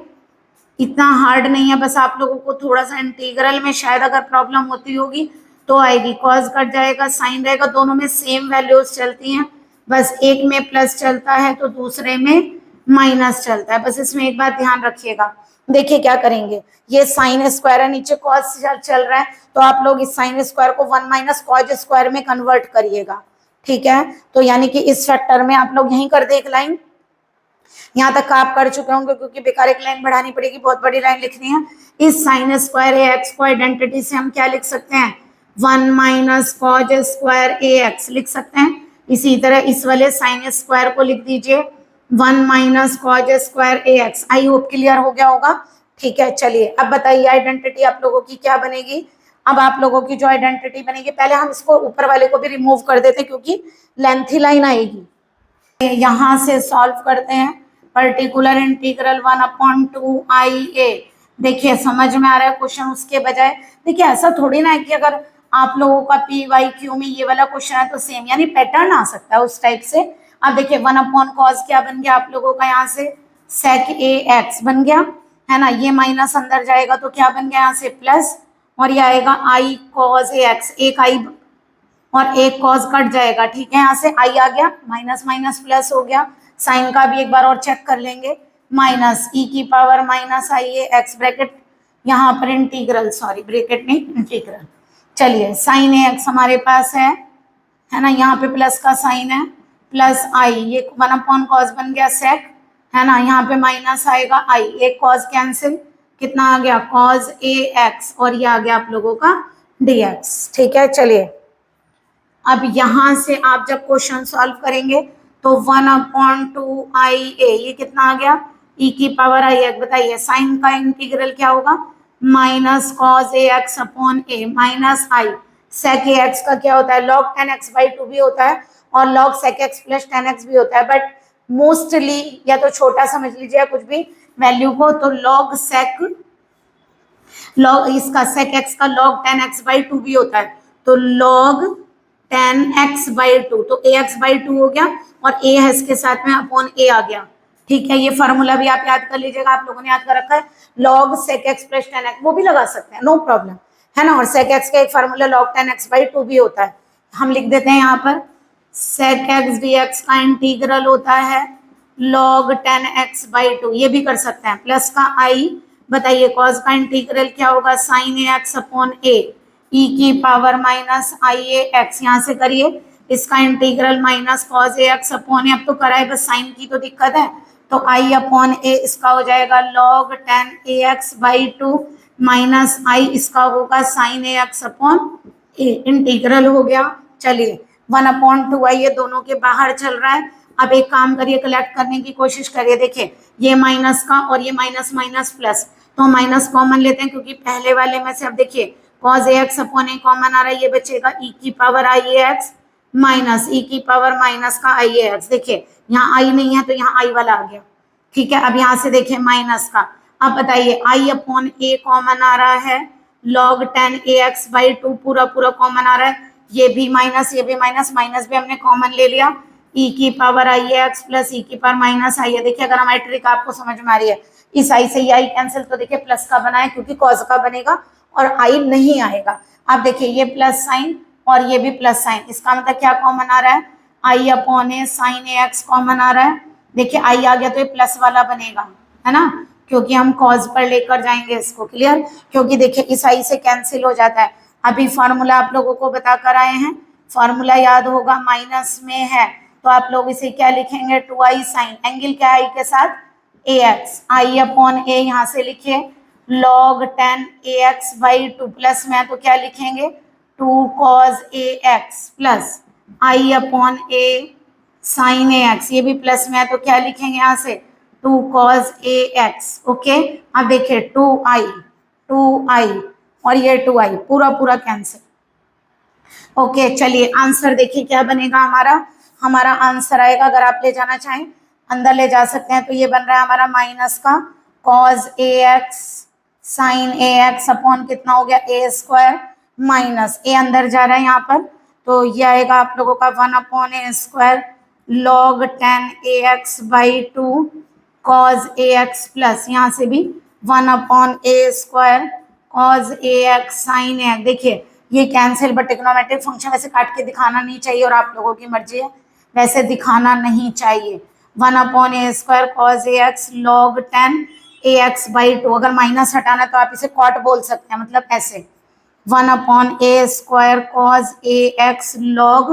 इतना हार्ड नहीं है, बस आप लोगों को थोड़ा सा इंटीग्रल में शायद अगर प्रॉब्लम होती होगी तो आएगी, कॉस कट जाएगा साइन रहेगा, दोनों में सेम वैल्यूज चलती हैं, बस एक में प्लस चलता है तो दूसरे में माइनस चलता है, बस इसमें एक बात ध्यान रखिएगा। देखिए क्या करेंगे, ये साइन स्क्वायर है, नीचे कॉस चल रहा है, तो आप लोग इस साइन स्क्वायर को 1 माइनस कॉज स्क्वायर में कन्वर्ट करिएगा, ठीक है, तो यानी कि इस फैक्टर में आप लोग यहीं कर दे एक लाइन, यहाँ तक आप कर चुके होंगे, क्योंकि बेकार एक लाइन बढ़ानी पड़ेगी, बहुत बड़ी लाइन लिखनी है। इस साइन स्क्वायर ए एक्स को आइडेंटिटी से हम क्या लिख सकते हैं, 1 माइनस कॉज स्क्वायर ए एक्स लिख सकते हैं। इसी तरह इस वाले साइन स्क्वायर को लिख दीजिए 1 minus cos square A x. I hope clear हो गया होगा। ठीक है, चलिए अब बताइए आइडेंटिटी आप लोगों की क्या बनेगी। अब आप लोगों की जो आइडेंटिटी बनेगी, पहले हम इसको ऊपर वाले को भी रिमूव कर देते हैं क्योंकि लेंथी लाइन आएगी। यहां से सॉल्व करते हैं पर्टिकुलर इंटीग्रल 1/2 IA। देखिए समझ में आ रहा है क्वेश्चन, उसके बजाय देखिए ऐसा थोड़ी ना है कि अगर आप लोगों का PYQ में ये वाला क्वेश्चन है तो सेम, यानी पैटर्न आ सकता है उस टाइप से। अब देखिए 1/cos क्या बन गया आप लोगों का, यहाँ से sec AX बन गया है ना, ये माइनस अंदर जाएगा तो क्या बन गया यहाँ से प्लस, और ये आएगा I cos AX, एक I और एक कॉस कट जाएगा। ठीक है, यहाँ से आई आ गया, माइनस माइनस प्लस हो गया। साइन का भी एक बार और चेक कर लेंगे, माइनस ई की power minus i A x, bracket यहाँ पर इंटीग्रल, सॉरी ब्रैकेट नहीं इंटीग्रल। चलिए साइन ए एक्स हमारे पास है ना, यहाँ पे प्लस का साइन है, प्लस आई, ये 1/cos बन गया सेक है ना, यहाँ पे माइनस आएगा आई, एक कॉस कैंसिल, कितना आ गया cos ए एक्स, और ये आ गया आप लोगों का dx। ठीक है, चलिए अब यहां से आप जब क्वेश्चन सॉल्व करेंगे तो 1/2IA, ये कितना आ गया e की पावर आई एक्स। बताइए साइन का इंटीग्रल क्या होगा, minus cos A x upon A minus I. Sec A x का क्या होता है, log 10x/2 भी होता है और log sec x plus 10x भी होता है, बट मोस्टली या तो छोटा समझ लीजिए कुछ भी वैल्यू को, तो log इसका sec x का log 10x/2 भी होता है, तो log 10x/2, तो ax/2 हो गया और a है इसके साथ में अपॉन a आ गया। ठीक है, ये फार्मूला भी आप याद कर लीजिएगा, आप लोगों ने याद कर रखा है log sec x plus 10x, वो भी लगा सकते हैं नो प्रॉब्लम है ना। और sec x का एक फार्मूला log 10x/2 भी होता है, हम लिख देते हैं यहाँ पर sec x dx का इंटीग्रल होता है log 10x/2, ये भी कर सकते हैं, प्लस का i। बताइए cos का इंटीग्रल क्या होगा, sin ax upon a e की power minus i A x, यहाँ से करिए इसका integral minus cos A x upon ए, अब तो कराए बस साइन की तो दिक्कत है, तो आई अपॉन ए इसका हो जाएगा log 10ax/2 माइनस आई, इसका होगा साइन ए एक्स अपॉन ए, इंटीग्रल हो गया। चलिए 1/2 ये दोनों के बाहर चल रहा है। अब एक काम करिए, कलेक्ट करने की कोशिश करिए। देखिए ये माइनस का और ये माइनस माइनस प्लस, तो माइनस कॉमन लेते हैं क्योंकि पहले वाले में से अब देखिए cos ax अपॉन ए कॉमन आ रहा है, ये बचेगा e की power i x minus e की पावर माइनस का आई एक्स। देखिए यहाँ आई नहीं है तो यहाँ आई वाला आ गया। ठीक है, अब यहाँ से देखिए माइनस का, अब बताइए आई अपॉन ए कॉमन आ रहा है, log 10ax/2 पूरा पूरा कॉमन आ रहा है, ये भी माइनस ये भी माइनस, माइनस भी हमने कॉमन ले लिया, e की power i x plus e की पावर माइनस आई है। देखिए अगर हमारी ट्रिक आपको समझ में आ रही है, इस आई से ये आई कैंसिल, तो देखिए प्लस का बना है क्योंकि कॉस का बनेगा और आई नहीं आएगा। अब देखिए ये प्लस साइन और ये भी प्लस साइन, इसका मतलब क्या कॉमन आ रहा है, आई upon a sign A x common आ रहा है। देखिए आई आ गया तो ये प्लस वाला बनेगा है ना, क्योंकि हम कॉज पर लेकर जाएंगे इसको, क्लियर, क्योंकि देखिए इस आई से कैंसिल हो जाता है। अभी फॉर्मूला आप लोगों को बता कर आए हैं, फॉर्मूला याद होगा, माइनस में है तो आप लोग इसे क्या लिखेंगे 2i साइन, एंगल क्या है आई के साथ ए एक्स, आई अपॉन ए यहाँ से लिखिए log 10ax/2, प्लस में तो क्या लिखेंगे 2 cos ax plus i upon a sine ax, ये भी प्लस में है तो क्या लिखेंगे यहाँ से 2 cos ax। ओके, अब देखिए 2i और ये 2i पूरा पूरा कैंसिल। ओके चलिए आंसर देखिए क्या बनेगा हमारा आंसर आएगा, अगर आप ले जाना चाहें अंदर ले जा सकते हैं, तो ये बन रहा है हमारा माइनस का cos ax साइन ए एक्स अपॉन कितना हो गया ए स्क्वायर, माइनस ए अंदर जा रहा है यहाँ पर, तो ये आएगा आप लोगों का 1/a² log 10ax/2 cos ax plus यहाँ से भी 1/a² cos ax sin ax। देखिए ये कैंसिल, बट ट्रिग्नोमेट्रिक फंक्शन वैसे काट के दिखाना नहीं चाहिए और आप लोगों की मर्जी है, वैसे दिखाना नहीं चाहिए। 1/a² cos ax log 10ax/2, अगर माइनस हटाना तो आप इसे कॉट बोल सकते हैं, मतलब ऐसे 1/a² cos ax log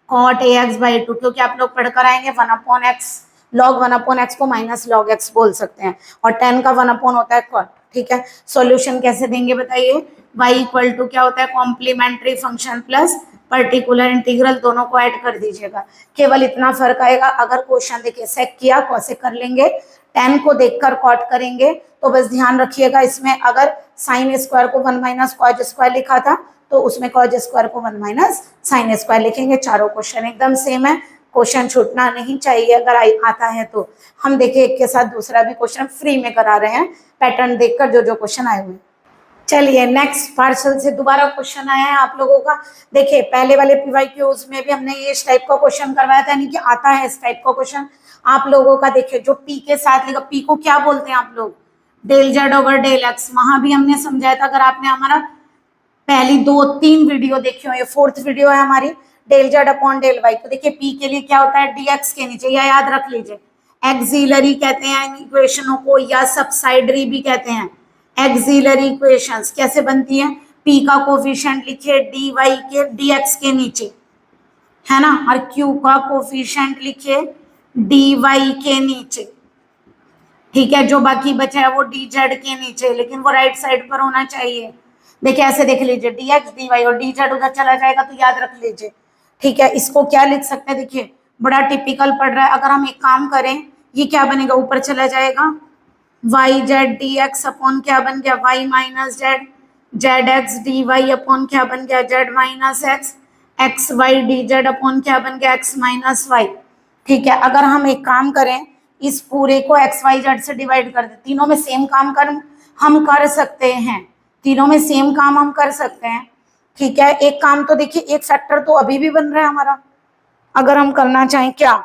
cot ax/2, क्योंकि आप लोग पढ़कर आएंगे 1/x log 1/x को माइनस log x बोल सकते हैं, और tan का 1 होता है cot। ठीक है, सॉल्यूशन कैसे देंगे बताइए? y इक्वल टू क्या होता है? Complementary function plus particular integral, दोनों को ऐड कर दीजिएगा। केवल इतना फर्क आएगा, अगर क्वेश्चन देखिए सेक किया, कॉसेक कर लेंगे, tan को देखकर कॉट करेंगे। तो बस ध्यान रखिएगा, इसमें अगर साइन स्क्वायर को 1 माइनस कॉज स्क्वायर लिखा था तो उसमें कॉज स्क्वायर को 1 माइनस साइन स्क्वायर लिखेंगे। चारों क्वेश्चन एकदम सेम है, क्वेश्चन छूटना नहीं चाहिए अगर आता है तो। हम देखिए एक के साथ दूसरा भी क्वेश्चन फ्री में करा रहे हैं, पैटर्न देखकर जो जो क्वेश्चन आए हुए। चलिए नेक्स्ट पार्सल से दोबारा क्वेश्चन आया है आप लोगों का। देखिए पहले वाले पीवाईक्यूज में भी हमने ये इस टाइप का क्वेश्चन करवाया था, यानी कि आता है इस टाइप का क्वेश्चन आप लोगों का। देखिए जो पी के साथ लिखा, पी को क्या बोलते हैं आप लोग? Del z over del x. वहां भी हमने समझाया था, अगर आपने हमारा पहली 2-3 वीडियो देखी हो, ये 4th वीडियो है हमारी, del z upon del y. तो देखिए पी के लिए क्या होता है? डीएक्स के नीचे, या याद रख लीजिए एक्सिलरी कहते हैं इन इक्वेशनों को, या सबसाइडरी भी कहते हैं। एक्सिलरी इक्वेशंस कैसे बनती है? पी का कोफिशिएंट लिखिए डी वाई के डीएक्स के नीचे, है ना, और क्यू का कोफिशिएंट लिखिए डी वाई के नीचे। ठीक है, जो बाकी बचा है वो डी जेड के नीचे, लेकिन वो राइट साइड पर होना चाहिए। देखिए ऐसे देख लीजिए, डी एक्स डी वाई, और डी जेड उधर चला जाएगा तो याद रख लीजिए। ठीक है, इसको क्या लिख सकते हैं? देखिए बड़ा टिपिकल पड़ रहा है। अगर हम एक काम करें, ये क्या बनेगा? ऊपर चला जाएगा y z d x upon क्या बन गया? Y minus z, z x d y upon क्या बन गया? Z minus x, x y d z upon क्या बन गया? X minus y. ठीक है, अगर हम एक काम करें, इस पूरे को एक्स वाई जेड से डिवाइड कर दे, तीनों में सेम काम हम कर सकते हैं, तीनों में सेम काम हम कर सकते हैं। ठीक है, एक काम तो देखिए, एक फैक्टर तो अभी भी बन रहा है हमारा, अगर हम करना चाहें क्या,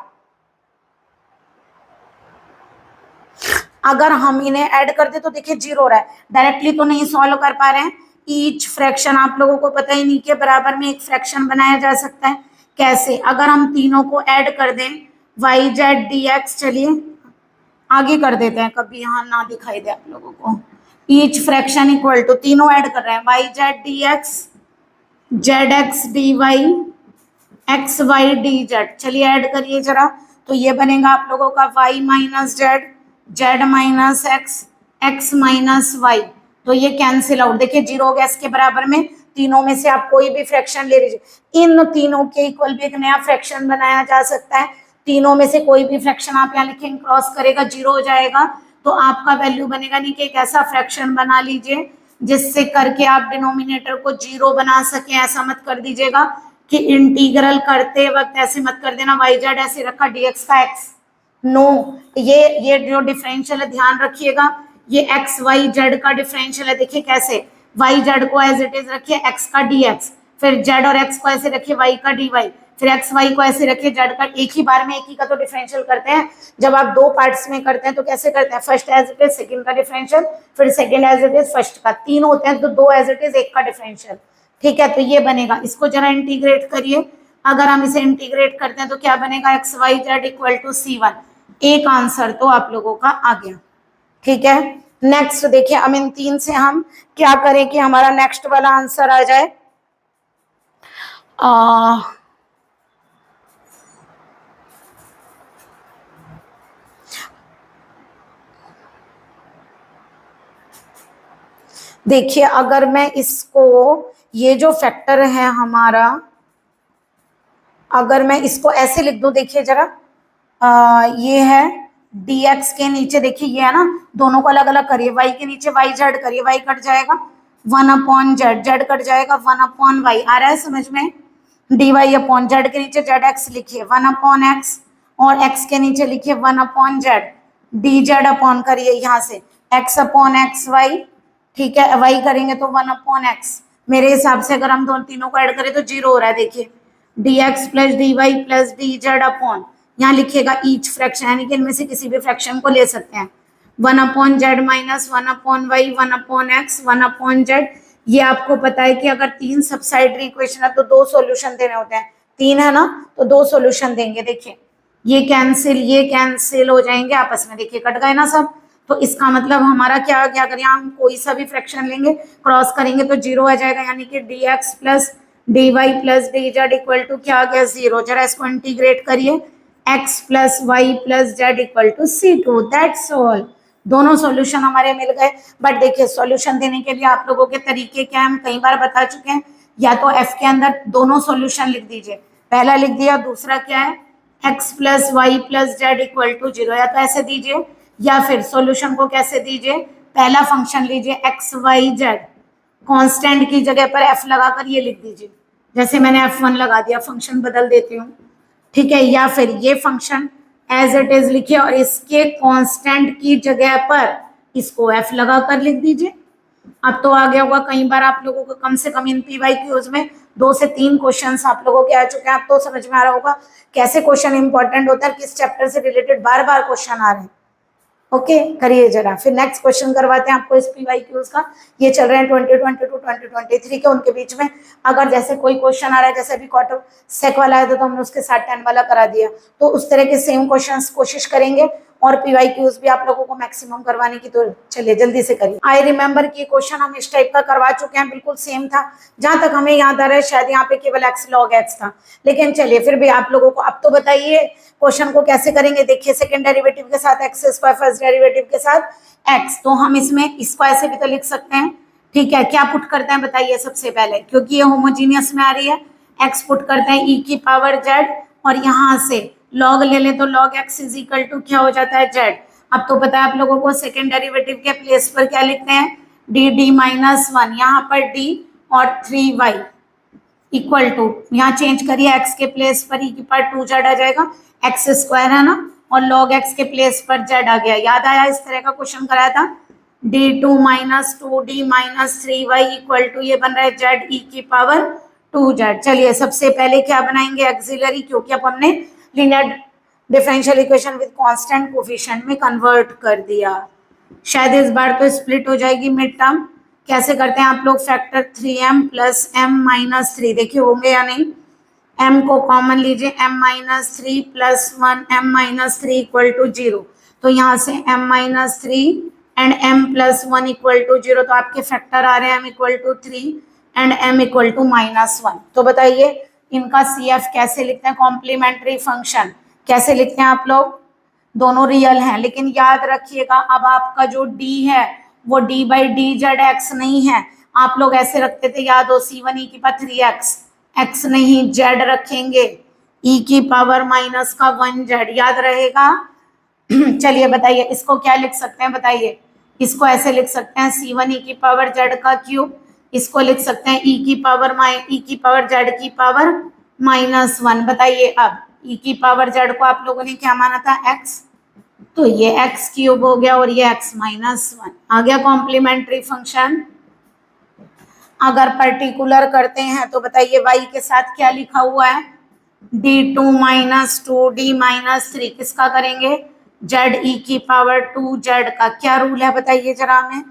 अगर हम इन्हें ऐड कर दे तो देखिए 0 हो रहा है। डायरेक्टली तो नहीं सॉल्व कर पा रहे हैं, ईच फ्रैक्शन आप लोगों को पता ही नहीं के बराबर में एक फ्रैक्शन बनाया जा सकता है। कैसे? अगर हम तीनों को ऐड कर दें, वाई जेड डी एक्स, चलिए आगे कर देते हैं, कभी यहाँ ना दिखाई दे आप लोगों को। ईच फ्रैक्शन इक्वल टू, तीनों ऐड कर रहे हैं, y z d x, z x d y, x y d z. चलिए ऐड करिए जरा, तो ये बनेगा आप लोगों का y minus z, z minus x, x minus y. तो ये कैंसिल आउट, देखिए 0 हो गया, इसके बराबर में तीनों में से आप कोई भी फ्रैक्शन ले लीजिए। इन तीनों के इक्वल भी एक नया फ्रैक्शन बनाया जा सकता है। तीनों में से कोई भी फ्रैक्शन आप यहाँ लिखेंगे, क्रॉस करेगा 0 हो जाएगा, तो आपका वैल्यू बनेगा नहीं कि एक ऐसा फ्रैक्शन बना लीजिए जिससे करके आप डिनोमिनेटर को 0 बना सके। ऐसा मत कर दीजिएगा कि इंटीग्रल करते वक्त ऐसे मत कर देना वाई जेड ऐसे रखा डीएक्स का एक्स, नो, ये जो डिफरेंशियल है ध्यान रखिएगा, ये एक्स वाई जेड का डिफरेंशियल है। देखिए कैसे, वाई जेड को एज इट इज रखिए एक्स का डी एक्स, फिर जेड और एक्स को ऐसे रखिए वाई का डी वाई, फिर एक्स वाई को ऐसे रखिए जेड का। एक ही बार में एक ही का तो डिफरेंशियल करते हैं। जब आप 2 पार्ट्स में करते हैं तो कैसे करते हैं? First as it is second का डिफरेंशियल, फिर second as it is first का। 3 होते हैं तो 2 एज इट इज 1 का डिफरेंशियल। ठीक है, तो ये बनेगा, इसको जरा इंटीग्रेट करिए। अगर हम इसे इंटीग्रेट करते हैं तो क्या बनेगा? X y z equal to C1। एक आंसर तो आप लोगों का आ गया। ठीक है, नेक्स्ट देखिए, अब इन 3 से हम क्या करें कि हमारा नेक्स्ट वाला आंसर आ जाए। देखिए अगर मैं इसको, ये जो फैक्टर है हमारा, अगर मैं इसको ऐसे लिख दूं, देखिए जरा, ये है dx के नीचे, देखिए ये है ना, दोनों को अलग अलग करिए, y के नीचे y जेड करिए, y कट जाएगा 1 अपॉन जेड, जेड कट जाएगा 1 अपॉन वाई। आ रहा है समझ में? dy अपॉन जेड के नीचे जेड एक्स लिखिए 1 अपॉन एक्स, और x के नीचे लिखिए 1 upon Z, d z upon करिए यहाँ से x अपॉन एक्स वाई। ठीक है, y करेंगे तो 1 अपॉन एक्स। मेरे हिसाब से अगर हम दोनों तीनों को ऐड करें तो 0 हो रहा है। देखिए dx plus dy plus d z upon, यहाँ लिखिएगा ईच फ्रैक्शन, यानी कि इनमें से किसी भी फ्रैक्शन को ले सकते हैं। 1 upon z minus 1 upon y, 1 upon x, 1 upon z. ये आपको पता है कि अगर 3 सबसाइडरी इक्वेशन है तो 2 सॉल्यूशन देने होते हैं, 3 है ना, तो 2 सॉल्यूशन देंगे। देखिए ये कैंसिल हो जाएंगे आपस में, देखिए कट गए ना सब। तो इसका मतलब हमारा क्या क्या करें, हम कोई सा भी फ्रैक्शन लेंगे, क्रॉस करेंगे तो 0 आ जाएगा, यानी कि dx plus dy plus d z equal to क्या आ गया? 0। जरा इसको इंटीग्रेट करिए, x plus y plus z equal to C2। That's all. दोनों सॉल्यूशन हमारे मिल गए। बट देखिए सॉल्यूशन देने के लिए आप लोगों के तरीके क्या है, हम कई बार बता चुके हैं। या तो f के अंदर दोनों सॉल्यूशन लिख दीजिए, पहला लिख दिया, दूसरा क्या है x plus y plus z equal to 0, या तो ऐसे दीजिए, या फिर सॉल्यूशन को कैसे दीजिए, पहला फंक्शन लीजिए x वाई जेड, कांस्टेंट की जगह पर f लगाकर ये लिख दीजिए, जैसे मैंने f1 लगा दिया, फंक्शन बदल देती हूँ, ठीक है। या फिर ये फंक्शन एज इट इज लिखिए और इसके कांस्टेंट की जगह पर इसको f लगाकर लिख दीजिए। अब तो आ गया होगा, कई बार आप लोगों को कम से कम इन PYQs में 2 से 3 क्वेश्चंस आप लोगों के आ चुके हैं। अब तो समझ में आ रहा होगा कैसे क्वेश्चन इंपॉर्टेंट होता है, किस चैप्टर से रिलेटेड बार बार क्वेश्चन आ रहे हैं। ओके, करिए जरा। फिर नेक्स्ट क्वेश्चन करवाते हैं आपको इस PYQs का। ये चल रहे हैं 2022 2023 के, उनके बीच में अगर जैसे कोई क्वेश्चन आ रहा है, जैसे अभी क्वार्टर सेक वाला है तो हमने उसके साथ 10 वाला करा दिया, तो उस तरह के सेम क्वेश्चंस कोशिश करेंगे और PYQs भी आप लोगों को मैक्सिमम करवाने की। तो चलिए जल्दी से करिए। आई रिमेंबर कि क्वेश्चन हम इस टाइप का करवा चुके हैं, बिल्कुल सेम था। जहां तक हमें याद आ रहा है शायद यहाँ पे केवल x log x था, लेकिन चलिए फिर भी आप लोगों को अब तो बताइए क्वेश्चन को कैसे करेंगे। देखिए सेकंड डेरिवेटिव के साथ x स्क्वायर, फर्स्ट डेरिवेटिव के साथ x, तो हम इसमें इसको ऐसे भी तो लिख सकते हैं, ठीक है। क्या पुट करते हैं बताइए सबसे पहले, क्योंकि ये होमोजीनियस में आ रही है, x पुट करते हैं e की पावर z, और यहाँ से log ले लें तो log x is equal to क्या हो जाता है z। अब तो पता है आप लोगों को सेकंड डेरिवेटिव के प्लेस पर क्या लिखते हैं, dd माइनस 1, यहाँ पर d और 3y इक्वल टू, यहाँ चेंज करिए x के प्लेस पर e की पावर 2z आ जाएगा, x स्क्वायर है ना, और log x के प्लेस पर z आ गया। याद आया, इस तरह का क्वेश्चन कराया था, d2 minus 2d minus 3y equal to ये बन रहा है z e की पावर 2z। चलिए सबसे पहले क्या बनाएंगे, एक्सिलरी, क्योंकि अब हमने linear differential equation with constant coefficient में कन्वर्ट कर दिया। शायद इस बार तो स्प्लिट हो जाएगी मिड टर्म। कैसे करते हैं आप लोग, factor 3m plus m minus 3, देखिए होंगे या नहीं। m को कॉमन लीजिए, m minus 3 plus 1 m minus 3 equal to 0, तो यहाँ से m minus 3 and m plus 1 equal to 0, तो आपके फैक्टर आ रहे हैं m equal to 3 and m equal to minus 1। तो बताइए इनका CF कैसे लिखते हैं, कॉम्प्लीमेंट्री फंक्शन कैसे लिखते हैं आप लोग, दोनों रियल हैं, लेकिन याद रखिएगा अब आपका जो d है वो d by D Z x नहीं है। आप लोग ऐसे रखते थे, याद हो, c1 e की पावर 3x, x नहीं z रखेंगे, e की पावर माइनस का 1z, याद रहेगा। चलिए बताइए इसको क्या लिख सकते हैं, बताइए इसको ऐसे लिख सकते हैं c1 e की पावर z का क्यूब, इसको लिख सकते हैं e की पावर z की पावर माइनस 1। बताइए अब e की पावर z को आप लोगों ने क्या माना था, x, तो ये x क्यूब हो गया और ये x माइनस 1 आ गया कॉम्प्लीमेंट्री फंक्शन। अगर पर्टिकुलर करते हैं तो बताइए y के साथ क्या लिखा हुआ है, d2 माइनस 2d माइनस 3, किसका करेंगे, z e की पावर 2z का। क्या रूल है बताइए जरा हमें।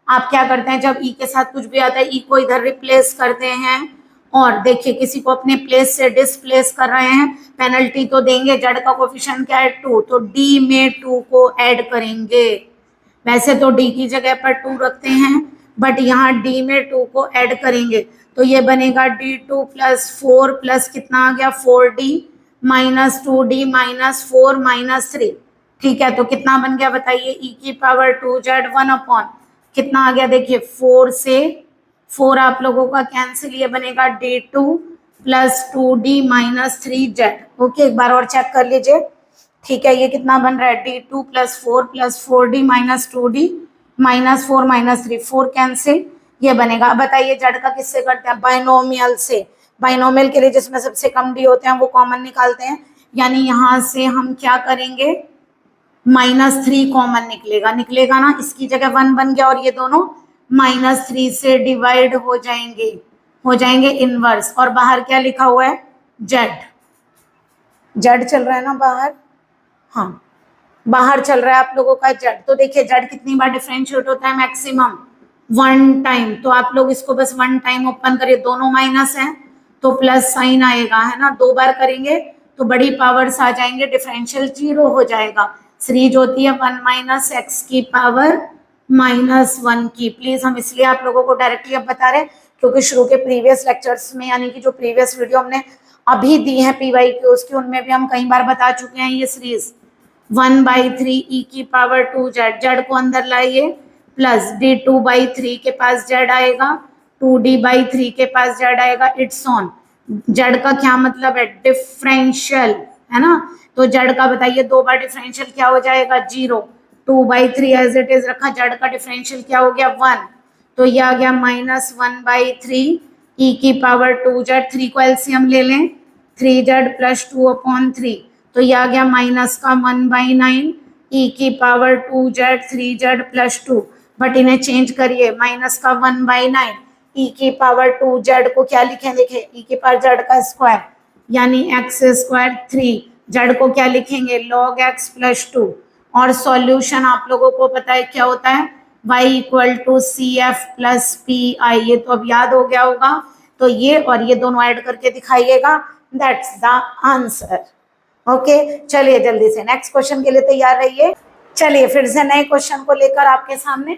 आप क्या करते हैं, जब e के साथ कुछ भी आता है e को इधर रिप्लेस करते हैं, और देखिए किसी को अपने प्लेस से डिसप्लेस कर रहे हैं, पेनल्टी तो देंगे। z का कोफिशिएंट क्या है 2, तो d में 2 को ऐड करेंगे। वैसे तो d की जगह पर 2 रखते हैं, बट यहाँ d में 2 को ऐड करेंगे, तो ये बनेगा d2 प्लस 4 प्लस कितना आ गया 4d minus 2d minus 4 minus 3, ठीक है। तो कितना बन गया बताइए, e की पावर 2z 1 अपॉन कितना आ गया, देखिए 4 से 4 आप लोगों का कैंसिल, ये बनेगा d2 plus 2d minus 3z। Okay, एक बार और चेक कर लीजिए, ठीक है। ये कितना बन रहा है, d2 plus 4d minus 2d minus 4 minus 3, 4 cancel, ये बनेगा। अब बताइए z का किससे करते हैं, बाइनोमियल से। बाइनोमियल के लिए जिसमें सबसे कम d होते हैं वो कॉमन निकालते हैं, यानी यहाँ से हम क्या करेंगे, -3 कॉमन निकलेगा ना, इसकी जगह 1 बन गया और ये दोनों -3 से डिवाइड हो जाएंगे इनवर्स। और बाहर क्या लिखा हुआ है, z चल रहा है ना बाहर, हाँ बाहर चल रहा है आप लोगों का z। तो देखिए z कितनी बार डिफरेंशिएट होता है, मैक्सिमम 1 टाइम। तो आप लोग इसको बस 1 टाइम ओपन करिए, दोनों माइनस है तो प्लस साइन आएगा, है ना। 2 बार करेंगे तो बड़ी पावर्स आ जाएंगे, डिफरेंशियल 0 हो जाएगा। सीरीज होती है 1 माइनस एक्स की पावर -1 की। प्लीज हम इसलिए आप लोगों को डायरेक्टली अब बता रहे हैं क्योंकि शुरू के प्रीवियस लेक्चर्स में, यानी कि जो प्रीवियस वीडियो हमने अभी दी है पी वाई क्यूज की, उनमें भी हम कई बार बता चुके हैं ये सीरीज। 1/3 ई की पावर 2 जेड, जेड को अंदर लाइए, प्लस d2/3 के पास जेड आएगा, 2d/3 के पास जेड आएगा, इट्स ऑन। जेड का क्या मतलब है? डिफरेंशियल, है ना? तो जेड का बताइए 2 बार डिफरेंशियल क्या हो जाएगा? 0। 2/3 एज इट इज रखा, जेड का डिफरेंशियल क्या हो गया? 1। तो ये आ गया -1/3 ई की पावर 2 जेड। 3 को एलसीएम ले लें, 3 जेड प्लस 2/3, तो ये आ गया माइनस का 1/9 ई की power 2 Z 3 Z plus 2। But इन्हें चेंज करिए, माइनस का 1/9 ई की पावर 2 जेड को क्या लिखें? देखिए ई की पावर जेड का स्क्वायर यानी एक्स स्क्वायर 3, जेड को क्या लिखेंगे? Log x plus 2। और सॉल्यूशन आप लोगों को पता है क्या होता है? y equal to C F plus P I. ये तो अब याद हो गया होगा। तो ये और ये दोनों ऐड करके दिखाइएगा, दैट्स द आंसर। ओके, चलिए जल्दी से नेक्स्ट क्वेश्चन के लिए तैयार रहिए। चलिए फिर से नए क्वेश्चन को लेकर आपके सामने।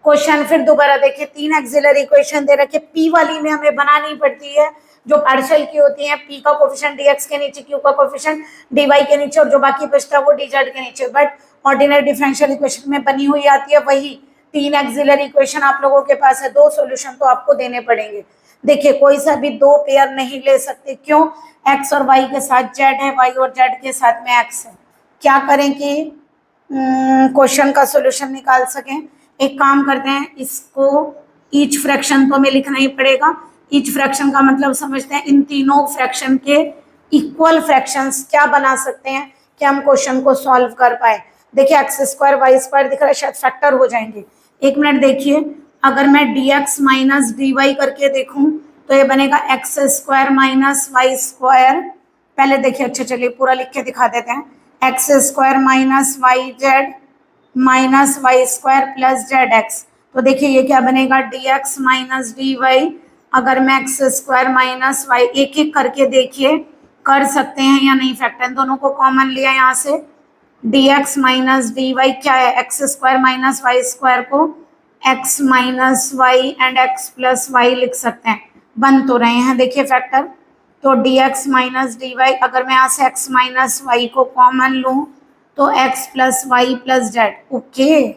क्वेश्चन फिर दोबारा देखिए, 3 एक्सिलरी इक्वेशन दे रखे, पी वाली में हमें बनानी पड़ती है जो पार्शियल की होती है, पी का कोफिशिएंट dx के नीचे, क्यू का कोफिशिएंट dy के नीचे, और जो बाकी बचता है वो dz के नीचे। बट ऑर्डिनरी डिफरेंशियल इक्वेशन में बनी हुई आती है वही 3 एक्सिलरी इक्वेशन आप लोगों के पास है, 2 सॉल्यूशन तो आपको देने पड़ेंगे। देखिए कोई सा भी 2 पेयर नहीं ले सकते, क्यों? x और y के साथ z है, y और z के साथ में x है। क्या करें कि क्वेश्चन का सॉल्यूशन निकाल सकें? एक काम करते हैं, इसको ईच फ्रैक्शन तो हमें लिखना ही पड़ेगा। ईच फ्रैक्शन का मतलब समझते हैं, इन तीनों फ्रैक्शन के इक्वल फ्रैक्शंस क्या बना सकते हैं कि हम क्वेश्चन को सॉल्व कर पाए। देखिए एक्स स्क्वायर वाई स्क्वायर दिख रहा है, शायद फैक्टर हो जाएंगे। एक मिनट देखिए, अगर मैं dx माइनस dy करके देखूं तो ये बनेगा x square minus y square. पहले देखिए, अच्छा चलिए पूरा लिख के दिखा देते हैं, x square minus y z minus y square plus z x. तो देखिए ये क्या बनेगा? dx minus dy। अगर मैं एक्स स्क्वायर माइनस वाई, एक एक करके देखिए कर सकते हैं या नहीं फैक्टर, इन दोनों को कॉमन लिया यहाँ से, dx माइनस dy क्या है? X square minus y square को x minus y and x plus y लिख सकते हैं, बन तो रहे हैं देखिए फैक्टर। तो dx माइनस dy, अगर मैं यहाँ से x माइनस वाई को कॉमन लूँ तो x plus y plus z. Okay,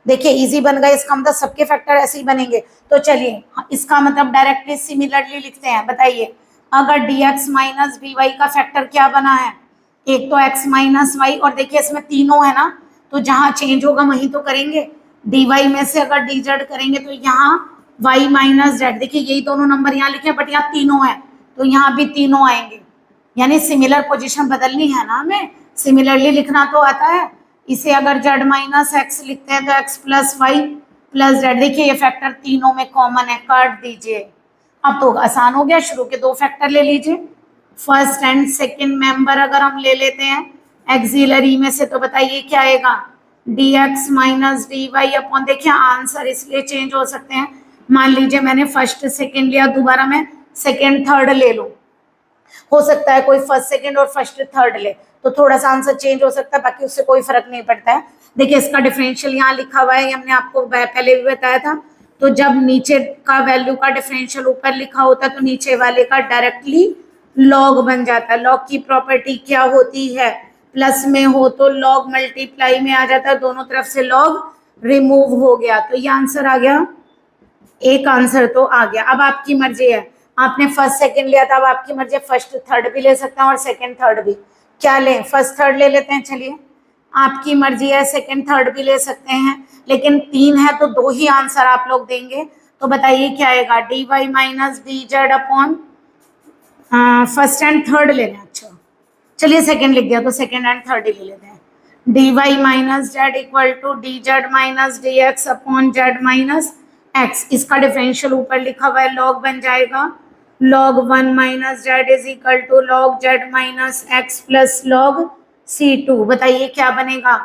देखिए इजी बन गए, इसका मतलब सबके फैक्टर ऐसे ही बनेंगे। तो चलिए इसका मतलब डायरेक्टली सिमिलरली लिखते हैं। बताइए अगर dx माइनस dy का फैक्टर क्या बना है? एक तो x माइनस वाई, और देखिए इसमें तीनों है ना, तो जहां चेंज होगा वहीं तो करेंगे। dy में से अगर dz करेंगे तो यहाँ y माइनस जेड, देखिए यही दोनों नंबर यहाँ लिखे, बट यहाँ तीनों है तो यहाँ भी तीनों आएंगे, यानी सिमिलर पोजीशन बदलनी है ना हमें, सिमिलरली लिखना तो आता है। इसे अगर z माइनस एक्स लिखते हैं तो x plus y plus z. देखिए ये फैक्टर तीनों में कॉमन है, काट दीजिए। अब तो आसान हो गया, शुरू के 2 फैक्टर ले लीजिए। फर्स्ट एंड सेकंड मेंबर अगर हम ले लेते हैं एक्सिलरी में से, तो बताइए क्या आएगा? dx माइनस dy अपॉन, देखिए आंसर इसलिए चेंज हो सकते हैं, मान लीजिए मैंने फर्स्ट सेकंड लिया, दोबारा मैं सेकंड थर्ड ले लूँ, हो सकता है कोई फर्स्ट सेकंड और फर्स्ट थर्ड ले, तो थोड़ा सा आंसर चेंज हो सकता है, बाकी उससे कोई फर्क नहीं पड़ता है। देखिए इसका डिफरेंशियल यहाँ लिखा हुआ है, हमने आपको पहले भी बताया था। तो जब नीचे का वैल्यू का डिफरेंशियल ऊपर लिखा होता है तो नीचे वाले का डायरेक्टली लॉग बन जाता है। लॉग की प्रॉपर्टी क्या होती है? प्लस में हो तो लॉग मल्टीप्लाई में आ जाता है, दोनों तरफ से लॉग रिमूव हो गया, तो ये आंसर आ गया। एक आंसर तो आ गया। अब आपकी मर्जी है, आपने फर्स्ट सेकंड लिया था, अब आपकी मर्जी है फर्स्ट थर्ड भी ले सकते हैं और सेकंड थर्ड भी। क्या लें? फर्स्ट थर्ड ले लेते हैं, चलिए आपकी मर्जी है, सेकंड थर्ड भी ले सकते हैं, लेकिन 3 है तो 2 ही आंसर आप लोग देंगे। तो बताइए क्या आएगा? D y minus d z upon first and third लेना है। अच्छा चलिए सेकंड लिख दिया तो सेकंड एंड थर्ड ही ले लेते हैं। D y minus z equal to d z minus d x upon z minus x. इसका डिफरेंशियल ऊपर लिखा हुआ है, लॉग बन जाएगा, log 1 minus z is equal to log z minus x plus log C2। बताइए क्या बनेगा?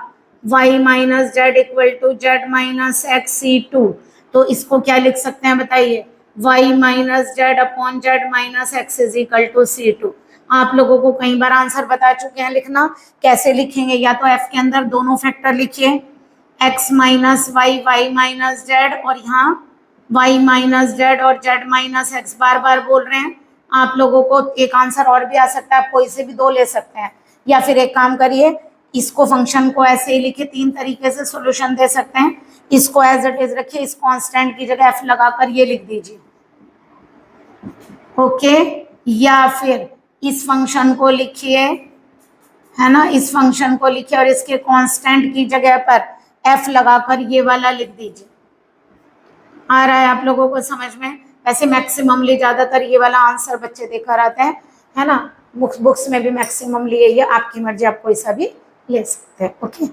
y minus z equal to z minus x C2। तो इसको क्या लिख सकते हैं बताइए? y minus z upon z minus x is equal to C2। आप लोगों को कई बार आंसर बता चुके हैं लिखना, कैसे लिखेंगे? या तो f के अंदर दोनों फैक्टर लिखिए, x minus y, y minus z, और यहाँ y माइनस जेड और z माइनस एक्स। बार बार बोल रहे हैं, आप लोगों को एक आंसर और भी आ सकता है, आप कोई से भी 2 ले सकते हैं, या फिर एक काम करिए, इसको फंक्शन को ऐसे ही लिखिए, 3 तरीके से सॉल्यूशन दे सकते हैं। इसको एज इट इज रखिए, इस कांस्टेंट की जगह f लगाकर ये लिख दीजिए, ओके। या फिर इस फंक्शन को लिखिए, है ना, इस फंक्शन को लिखिए और इसके कांस्टेंट की जगह पर f लगाकर ये वाला लिख दीजिए। आ रहा है आप लोगों को समझ में? वैसे मैक्सिममली ज्यादातर ये वाला आंसर बच्चे देकर आते हैं, है ना, बुक्स में भी मैक्सिममली यही है, आपकी मर्जी, आप कोई सा भी ले सकते हैं, ओके।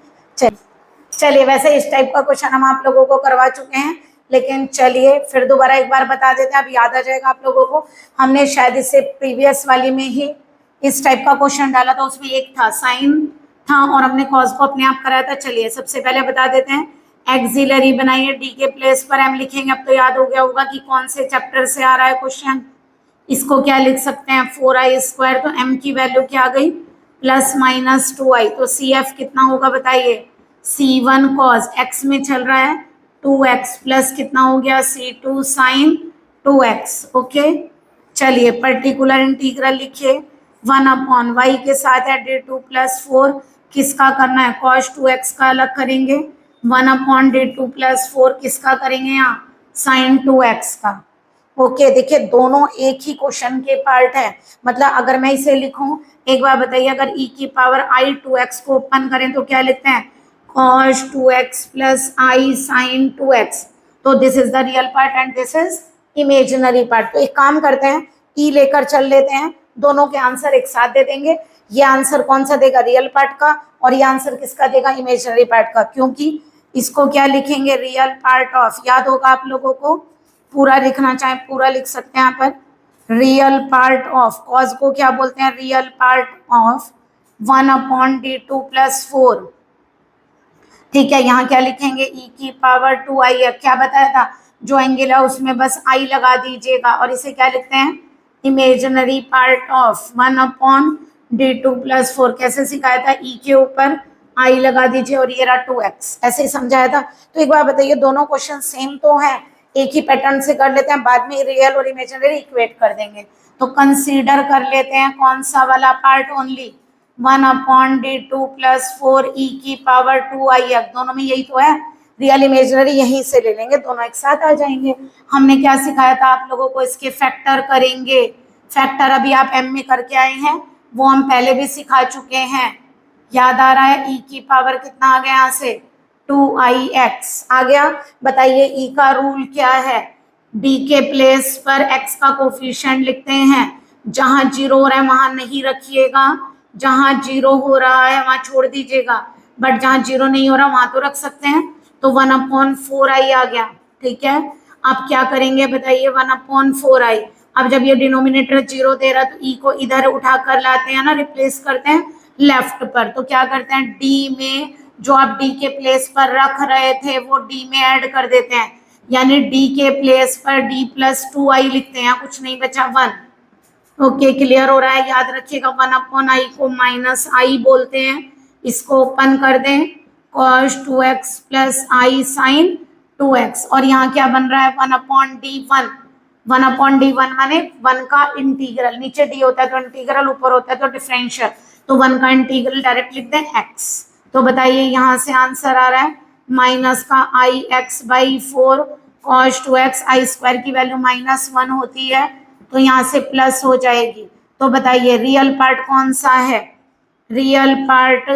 चलिए वैसे इस टाइप का क्वेश्चन हम आप लोगों को करवा चुके हैं, लेकिन चलिए फिर दोबारा एक बार बता देते हैं, अब याद आ जाएगा आप लोगों को। हमने शायद इससे प्रीवियस वाली में ही इस टाइप का क्वेश्चन डाला था, उसमें एक था साइन था और हमने कॉस को अपने आप कराया था। चलिए सबसे पहले बता देते हैं, एक्सिलरी बनाइए, डी के प्लेस पर एम लिखेंगे। अब तो याद हो गया होगा कि कौन से चैप्टर से आ रहा है क्वेश्चन। इसको क्या लिख सकते हैं, 4i², तो m की वैल्यू क्या आ गई, ±2i, तो CF कितना होगा बताइए, C1 cos x में चल रहा है 2x प्लस कितना हो गया, C2 sin 2x, ओके। चलिए पर्टिकुलर इंटीग्रल लिखिए, 1/y के साथ है d2 + 4, किसका करना है, cos 2x का अलग करेंगे, 1/d2 + 4 किसका करेंगे यहाँ, sin 2x का, ओके। देखिए दोनों एक ही क्वेश्चन के पार्ट है, मतलब अगर मैं इसे लिखूं, एक बार बताइए, अगर e की पावर i 2x को ओपन करें तो क्या लिखते हैं, cos 2x + i sin 2x, तो this is the real part and this is imaginary part. तो एक काम करते हैं, e लेकर चल लेते हैं, दोनों के आंसर एक साथ दे देंगे। ये आंसर कौन सा देगा, रियल पार्ट का, और ये आंसर किसका देगा, इमेजिनरी पार्ट का, क्योंकि इसको क्या लिखेंगे, रियल पार्ट ऑफ, याद होगा आप लोगों को, पूरा लिखना चाहे पूरा लिख सकते हैं यहाँ पर, रियल पार्ट ऑफ, कॉज को क्या बोलते हैं, रियल पार्ट ऑफ 1/d2 + 4, ठीक है। यहाँ क्या लिखेंगे, e की पावर 2i, क्या बताया था, जो एंगल है उसमें बस i लगा दीजिएगा, और इसे क्या लिखते हैं, इमेजिनरी पार्ट ऑफ 1/d2 + 4, कैसे सिखाया था, e के ऊपर i लगा दीजिए और ये रहा 2x, ऐसे ही समझाया था। तो एक बार बताइए, दोनों क्वेश्चन सेम तो है, एक ही पैटर्न से कर लेते हैं, बाद में रियल और इमेजिनरी इक्वेट कर देंगे। तो कंसीडर कर लेते हैं कौन सा वाला पार्ट, ओनली 1/d2 + 4 e की पावर 2i, दोनों में यही तो है, रियल इमेजिनरी यहीं से ले लेंगे, दोनों एक साथ आ जाएंगे। हमने क्या सिखाया था आप लोगों को, इसके फैक्टर करेंगे, फैक्टर अभी आप m में करके आए हैं, वो हम पहले भी सिखा चुके हैं, याद आ रहा है, e की पावर कितना आ गया यहाँ से, 2ix आ गया। बताइए e का रूल क्या है, d के प्लेस पर x का कोफिशिएंट लिखते हैं, जहां 0 हो रहा है वहां नहीं रखिएगा, जहां 0 हो रहा है वहां छोड़ दीजिएगा, बट जहां 0 नहीं हो रहा वहां तो रख सकते हैं। तो 1/4i आ गया, ठीक है। अब क्या करेंगे बताइए, 1/4i, अब जब ये डिनोमिनेटर 0 दे रहा है तो e को इधर उठा कर लाते हैं ना, रिप्लेस करते हैं लेफ्ट पर, तो क्या करते हैं, d में जो आप d के प्लेस पर रख रहे थे वो d में ऐड कर देते हैं, यानी d के प्लेस पर d + 2i लिखते हैं, कुछ नहीं बचा 1, ओके। क्लियर हो रहा है, याद रखिएगा, 1/i को -i बोलते हैं, इसको ओपन कर दें, cos 2x + i sin 2x, और यहाँ क्या बन रहा है, 1/d1, 1/d1 माने 1 का इंटीग्रल, नीचे d होता है तो इंटीग्रल, ऊपर होता है तो डिफरेंशियल, तो 1 का इंटीग्रल डायरेक्ट लिख दें x। तो बताइए यहाँ से आंसर आ रहा है -ix/4 cos 2x, i² की वैल्यू -1 होती है, तो यहाँ से प्लस हो जाएगी। तो बताइए रियल पार्ट कौन सा है, real part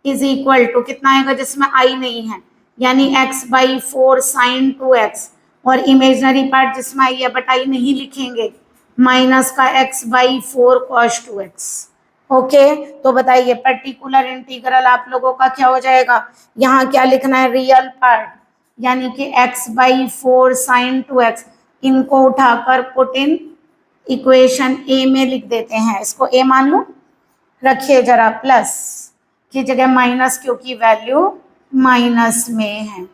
is equal to कितना आएगा, जिसमें i नहीं है, यानी x/4 sin 2x, और इमेजिनरी पार्ट जिसमें i है बट i नहीं लिखेंगे, माइनस का x/4 cos 2x, ओके। तो बताइए पर्टिकुलर इंटीग्रल आप लोगों का क्या हो जाएगा, यहाँ क्या लिखना है, रियल पार्ट, यानी कि x/4 sin 2x, इनको उठाकर पुट इन इक्वेशन a में लिख देते हैं, इसको a मान लो, रखिए जरा प्लस की जगह माइनस, क्योंकि वैल्यू माइनस में है,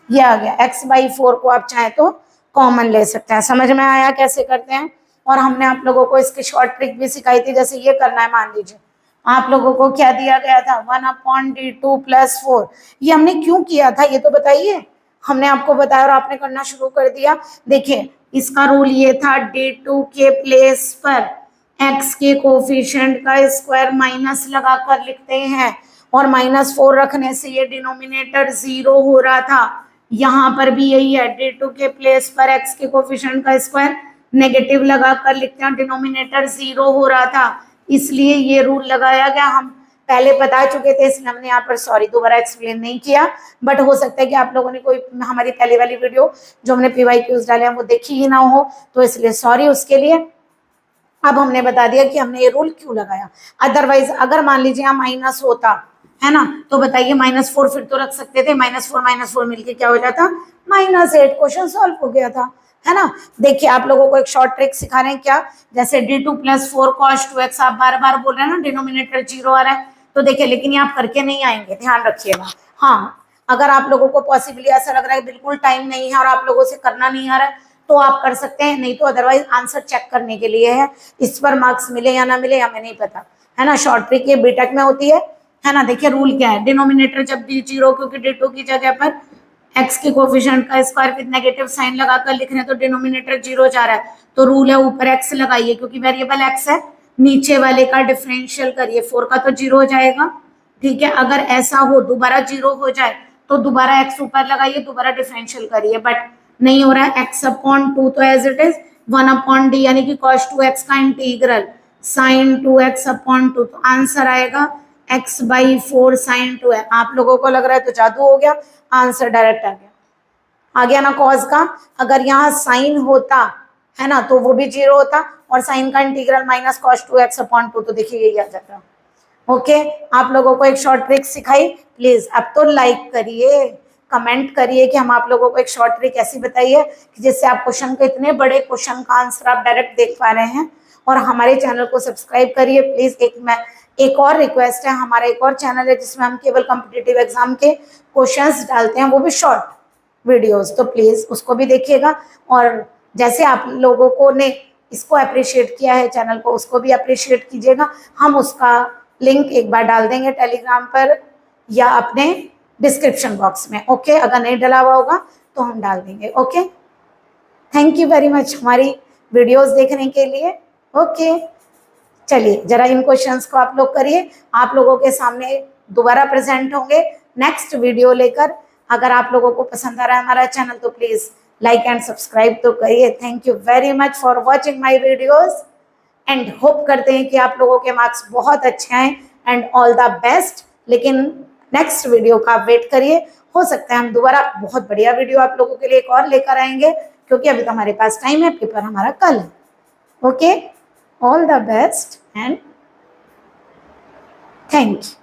ये आ गया। x/4 को आप चाहे तो कॉमन ले सकते हैं, समझ में आया कैसे करते हैं। और हमने आप लोगों को इसकी शॉर्ट ट्रिक भी सिखाई थी, जैसे ये करना है, मान लीजिए आप लोगों को क्या दिया गया था, 1/d2 + 4, ये हमने क्यों किया था ये तो बताइए, हमने आपको बताया और आपने करना शुरू कर दिया। देखिए इसका रूल ये था D2 के प्लेस पर x के कोफिशिएंट का स्क्वायर माइनस लगाकर लिखते हैं, और -4 रखने से ये डिनोमिनेटर 0 हो रहा था। यहाँ पर भी यही है, D2 के प्लेस पर x के कोफिशिएंट का स्क्वायर नेगेटिव लगाकर लिखते हैं, डिनोमिनेटर 0 हो रहा था, इसलिए ये रूल लगाया गया। हम पहले बता चुके थे, इसलिए हमने यहाँ पर सॉरी दोबारा एक्सप्लेन नहीं किया, बट हो सकता है कि आप लोगों ने कोई हमारी पहले वाली वीडियो जो हमने PYQs डाले हैं वो देखी ही ना हो, तो इसलिए सॉरी उसके लिए। अब हमने बता दिया कि हमने ये रूल क्यों लगाया। अदरवाइज अगर मान लीजिए यहाँ माइनस होता है ना, तो बताइए -4 फिर तो रख सकते थे, -4 मिलके क्या हो जाता, -8। क्वेश्चन सॉल्व हो गया था, है ना। देखिए आप लोगों को एक शॉर्ट ट्रिक सिखा रहे हैं, क्या, जैसे D2 + 4 cos 2x आप बार बार बोल रहे हैं ना, डिनोमिनेटर 0 आ रहा है, तो देखिए लेकिन ये आप करके नहीं आएंगे, ध्यान रखिएगा। हाँ, अगर आप लोगों को पॉसिबली ऐसा लग रहा है बिल्कुल टाइम नहीं है और आप लोगों से करना नहीं आ रहा है, तो आप कर सकते हैं, नहीं तो अदरवाइज आंसर चेक करने के लिए है, इस पर मार्क्स मिले या ना मिले हमें नहीं पता, है ना। शॉर्ट ट्रिक ये बीटेक में होती है ना। देखिए रूल क्या है, डिनोमिनेटर जब भी 0, क्योंकि D2 की जगह पर x के कोफिशिएंट का स्क्वायर विद नेगेटिव साइन लगाकर लिख रहे हैं, तो डिनोमिनेटर 0 जा रहा है, तो रूल है ऊपर x लगाइए, क्योंकि वेरिएबल x है, नीचे वाले का डिफरेंशियल करिए, 4 का तो 0 हो जाएगा, ठीक है। अगर ऐसा हो दोबारा 0 हो जाए तो दोबारा x ऊपर लगाइए, दोबारा डिफरेंशियल करिए, बट नहीं हो रहा है। x/2 तो एज इट इज 1/d, यानी कि cos 2x का इंटीग्रल sin 2x/2, तो आंसर आएगा x/4 sin 2 है। आप लोगों को लग रहा है तो जादू हो गया, आंसर डायरेक्ट आ गया ना cos का। अगर यहाँ साइन होता है ना तो वो भी 0 होता, और साइन का इंटीग्रल -cos 2x/2, तो देखिए यही आ जाता। ओके, आप लोगों को एक शॉर्ट ट्रिक सिखाई, प्लीज अब तो लाइक करिए, कमेंट करिए कि हम आप लोगों को एक शॉर्ट ट्रिक ऐसी बताइए कि जिससे आप क्वेश्चन के, इतने बड़े क्वेश्चन का आंसर आप डायरेक्ट देख पा रहे हैं। और हमारे चैनल को सब्सक्राइब करिए प्लीज। एक और रिक्वेस्ट है, हमारा एक और चैनल है जिसमें हम केवल कॉम्पिटिटिव एग्जाम के क्वेश्चंस डालते हैं, वो भी शॉर्ट वीडियोस, तो प्लीज उसको भी देखिएगा। और जैसे आप लोगों को ने इसको अप्रिशिएट किया है चैनल को, उसको भी अप्रिशिएट कीजिएगा। हम उसका लिंक एक बार डाल देंगे टेलीग्राम पर या अपने डिस्क्रिप्शन बॉक्स में। ओके, अगर नहीं डला हुआ होगा तो हम डाल देंगे। Okay, thank you very much हमारी वीडियोस देखने के लिए। ओके, चलिए जरा इन क्वेश्चंस को आप लोग करिए, आप लोगों के सामने दोबारा प्रेजेंट होंगे नेक्स्ट वीडियो लेकर। अगर आप लोगों को पसंद आ रहा है हमारा चैनल तो प्लीज लाइक एंड सब्सक्राइब तो करिए। Thank you very much for watching my videos and hope करते हैं कि आप लोगों के मार्क्स बहुत अच्छे आए एंड ऑल द बेस्ट। लेकिन नेक्स्ट वीडियो का वेट करिए, हो सकता है हम दोबारा बहुत बढ़िया वीडियो आप लोगों के लिए एक और लेकर आएंगे, क्योंकि अभी तो हमारे पास टाइम है, पेपर हमारा कल है। Okay, all the best and thank you.